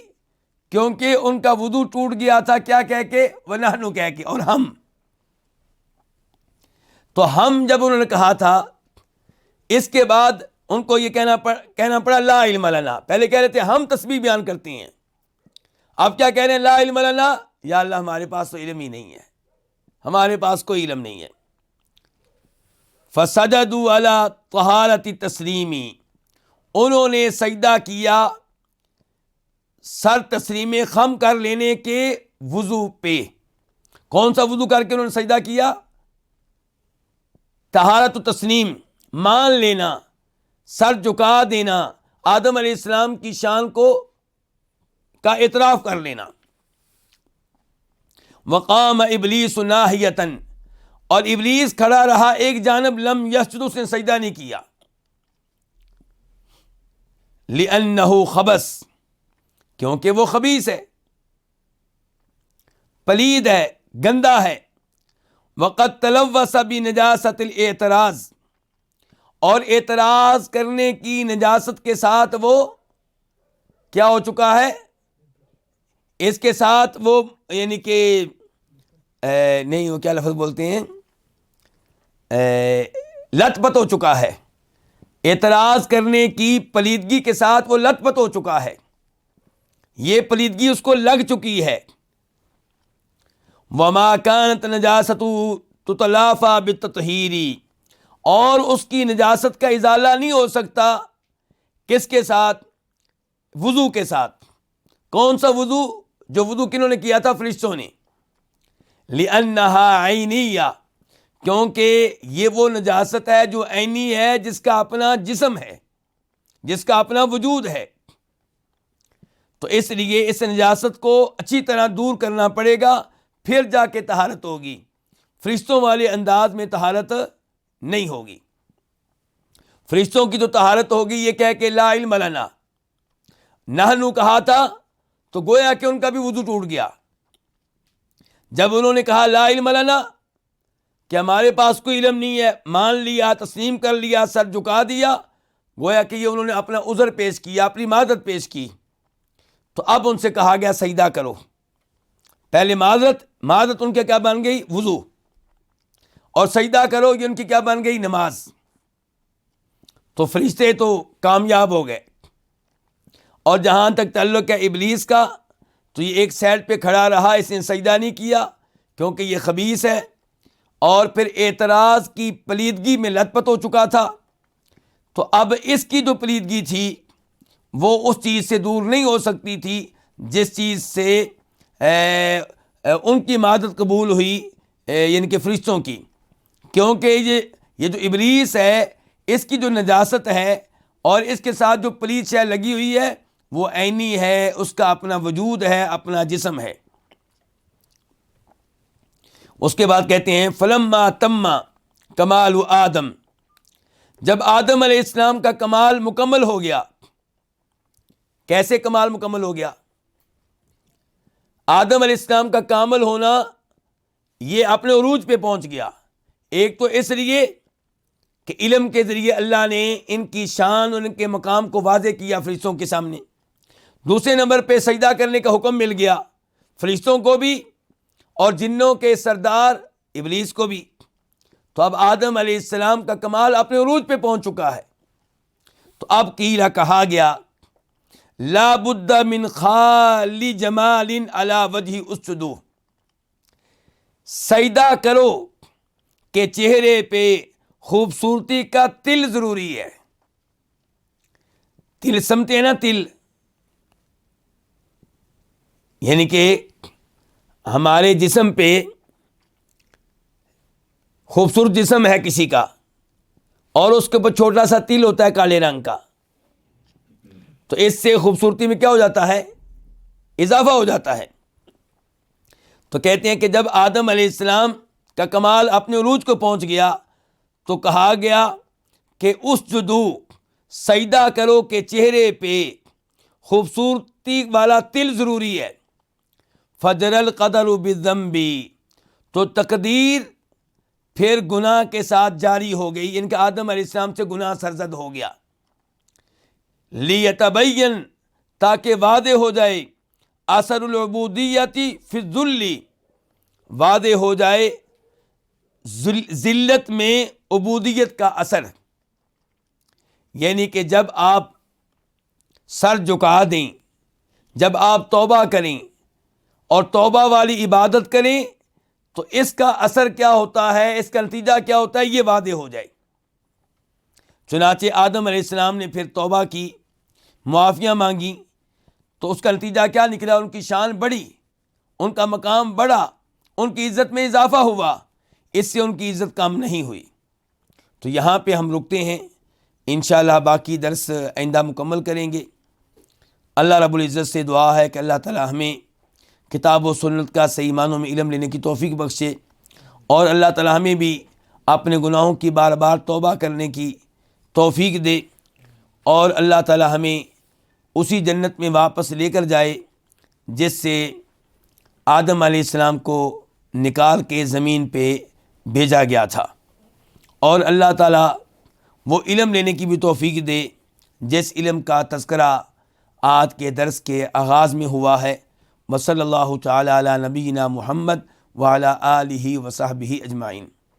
[SPEAKER 2] کیونکہ ان کا وضو ٹوٹ گیا تھا، کیا کہہ کے؟ ونحن کہہ کے، اور ہم۔ تو ہم جب انہوں نے کہا تھا، اس کے بعد ان کو یہ کہنا پڑا لا علم لنا۔ پہلے کہہ رہے تھے ہم تسبیح بیان کرتے ہیں، اب کیا کہہ رہے ہیں؟ لا علم لنا، یا اللہ ہمارے پاس تو علم ہی نہیں ہے، ہمارے پاس کوئی علم نہیں ہے۔ فسجدوا علی طہارت تسلیمی، انہوں نے سجدہ کیا سر تسلیم خم کر لینے کے وضو پہ۔ کون سا وضو کر کے انہوں نے سجدہ کیا؟ طہارت و تسلیم، مان لینا، سر جھکا دینا، آدم علیہ السلام کی شان کا اعتراف کر لینا۔ وقام ابلیس ناحیۃً، اور ابلیس کھڑا رہا ایک جانب، لم یسجد، اس نے سجدہ نہیں کیا، لأنہ خبث، کیونکہ وہ خبیث ہے، پلید ہے، گندا ہے۔ وقد تلوث بنجاست الاعتراض، اور اعتراض کرنے کی نجاست کے ساتھ وہ کیا ہو چکا ہے؟ اس کے ساتھ وہ یعنی کہ نہیں، وہ کیا لفظ بولتے ہیں، لت پت ہو چکا ہے۔ اعتراض کرنے کی پلیدگی کے ساتھ وہ لت پت ہو چکا ہے، یہ پلیدگی اس کو لگ چکی ہے۔ وما كانت نجاست تتلافى بالتطہیر، اور اس کی نجاست کا ازالہ نہیں ہو سکتا کس کے ساتھ؟ وضو کے ساتھ۔ کون سا وضو؟ جو وضو کنہوں نے کیا تھا؟ فرشتوں نے۔ لأنها عینیہ، کیونکہ یہ وہ نجاست ہے جو عینی ہے، جس کا اپنا جسم ہے، جس کا اپنا وجود ہے۔ تو اس لیے اس نجاست کو اچھی طرح دور کرنا پڑے گا، پھر جا کے طہارت ہوگی۔ فرشتوں والے انداز میں طہارت نہیں ہوگی۔ فرشتوں کی تو طہارت ہوگی یہ کہہ کہ لا علم لنا، نحن کہا تھا تو گویا کہ ان کا بھی وضو ٹوٹ گیا۔ جب انہوں نے کہا لا علم لنا، کہ ہمارے پاس کوئی علم نہیں ہے، مان لیا، تسلیم کر لیا، سر جھکا دیا، گویا کہ یہ انہوں نے اپنا عذر پیش کیا، اپنی معذرت پیش کی۔ تو اب ان سے کہا گیا سجدہ کرو۔ پہلے معذرت ان کے کیا بن گئی؟ وضو، اور سجدہ کرو یہ ان کی کیا بن گئی؟ نماز۔ تو فرشتے تو کامیاب ہو گئے۔ اور جہاں تک تعلق ہے ابلیس کا، تو یہ ایک سائڈ پہ کھڑا رہا، اس نے سجدہ نہیں کیا کیونکہ یہ خبیث ہے، اور پھر اعتراض کی پلیدگی میں لت پت ہو چکا تھا۔ تو اب اس کی جو پلیدگی تھی وہ اس چیز سے دور نہیں ہو سکتی تھی جس چیز سے ان کی معذرت قبول ہوئی، یعنی کہ فرشتوں کی، کیونکہ یہ جو ابلیس ہے اس کی جو نجاست ہے اور اس کے ساتھ جو پلید شے لگی ہوئی ہے وہ عینی ہے، اس کا اپنا وجود ہے، اپنا جسم ہے۔ اس کے بعد کہتے ہیں فلما تم کمال آدم، جب آدم علیہ السلام کا کمال مکمل ہو گیا۔ کیسے کمال مکمل ہو گیا؟ آدم علیہ السلام کا کامل ہونا یہ اپنے عروج پہ پہنچ گیا۔ ایک تو اس لیے کہ علم کے ذریعے اللہ نے ان کی شان اور ان کے مقام کو واضح کیا فرشتوں کے سامنے۔ دوسرے نمبر پہ سجدہ کرنے کا حکم مل گیا فرشتوں کو بھی اور جنوں کے سردار ابلیس کو بھی. تو اب آدم علیہ السلام کا کمال اپنے عروج پہ پہنچ چکا ہے. تو اب قیل کہا گیا لا بد من خالی جمال علی وجہ اسجدوا، سجدہ کرو کہ چہرے پہ خوبصورتی کا تل ضروری ہے. تل سمتے ہیں نا، تل یعنی کہ ہمارے جسم پہ خوبصورت جسم ہے کسی کا اور اس کے اوپر چھوٹا سا تل ہوتا ہے کالے رنگ کا، تو اس سے خوبصورتی میں کیا ہو جاتا ہے؟ اضافہ ہو جاتا ہے. تو کہتے ہیں کہ جب آدم علیہ السلام کا کمال اپنے عروج کو پہنچ گیا تو کہا گیا کہ اسجدو، سجدہ کرو کہ چہرے پہ خوبصورتی والا تل ضروری ہے. فجر القدر بالذنب، تو تقدیر پھر گناہ کے ساتھ جاری ہو گئی، ان کے آدم علیہ السلام سے گناہ سرزد ہو گیا. لیتبین، تاکہ واضح ہو جائے، اثر العبودیتی فی الذل، واضح ہو جائے ذلت میں عبودیت کا اثر. یعنی کہ جب آپ سر جھکا دیں، جب آپ توبہ کریں اور توبہ والی عبادت کریں تو اس کا اثر کیا ہوتا ہے، اس کا نتیجہ کیا ہوتا ہے، یہ واضح ہو جائے. چنانچہ آدم علیہ السلام نے پھر توبہ کی، معافیاں مانگی، تو اس کا نتیجہ کیا نکلا؟ ان کی شان بڑھی، ان کا مقام بڑھا، ان کی عزت میں اضافہ ہوا، اس سے ان کی عزت کم نہیں ہوئی. تو یہاں پہ ہم رکتے ہیں، انشاءاللہ باقی درس آئندہ مکمل کریں گے. اللہ رب العزت سے دعا ہے کہ اللہ تعالی ہمیں کتاب و سنت کا صحیح معنوں میں علم لینے کی توفیق بخشے، اور اللہ تعالی ہمیں بھی اپنے گناہوں کی بار بار توبہ کرنے کی توفیق دے، اور اللہ تعالی ہمیں اسی جنت میں واپس لے کر جائے جس سے آدم علیہ السلام کو نکال کے زمین پہ بھیجا گیا تھا. اور اللہ تعالی وہ علم لینے کی بھی توفیق دے جس علم کا تذکرہ آج کے درس کے آغاز میں ہوا ہے. وصلی اللہ تعالی علی نبینا محمد وعلی آلہ وصحبہ اجمعین.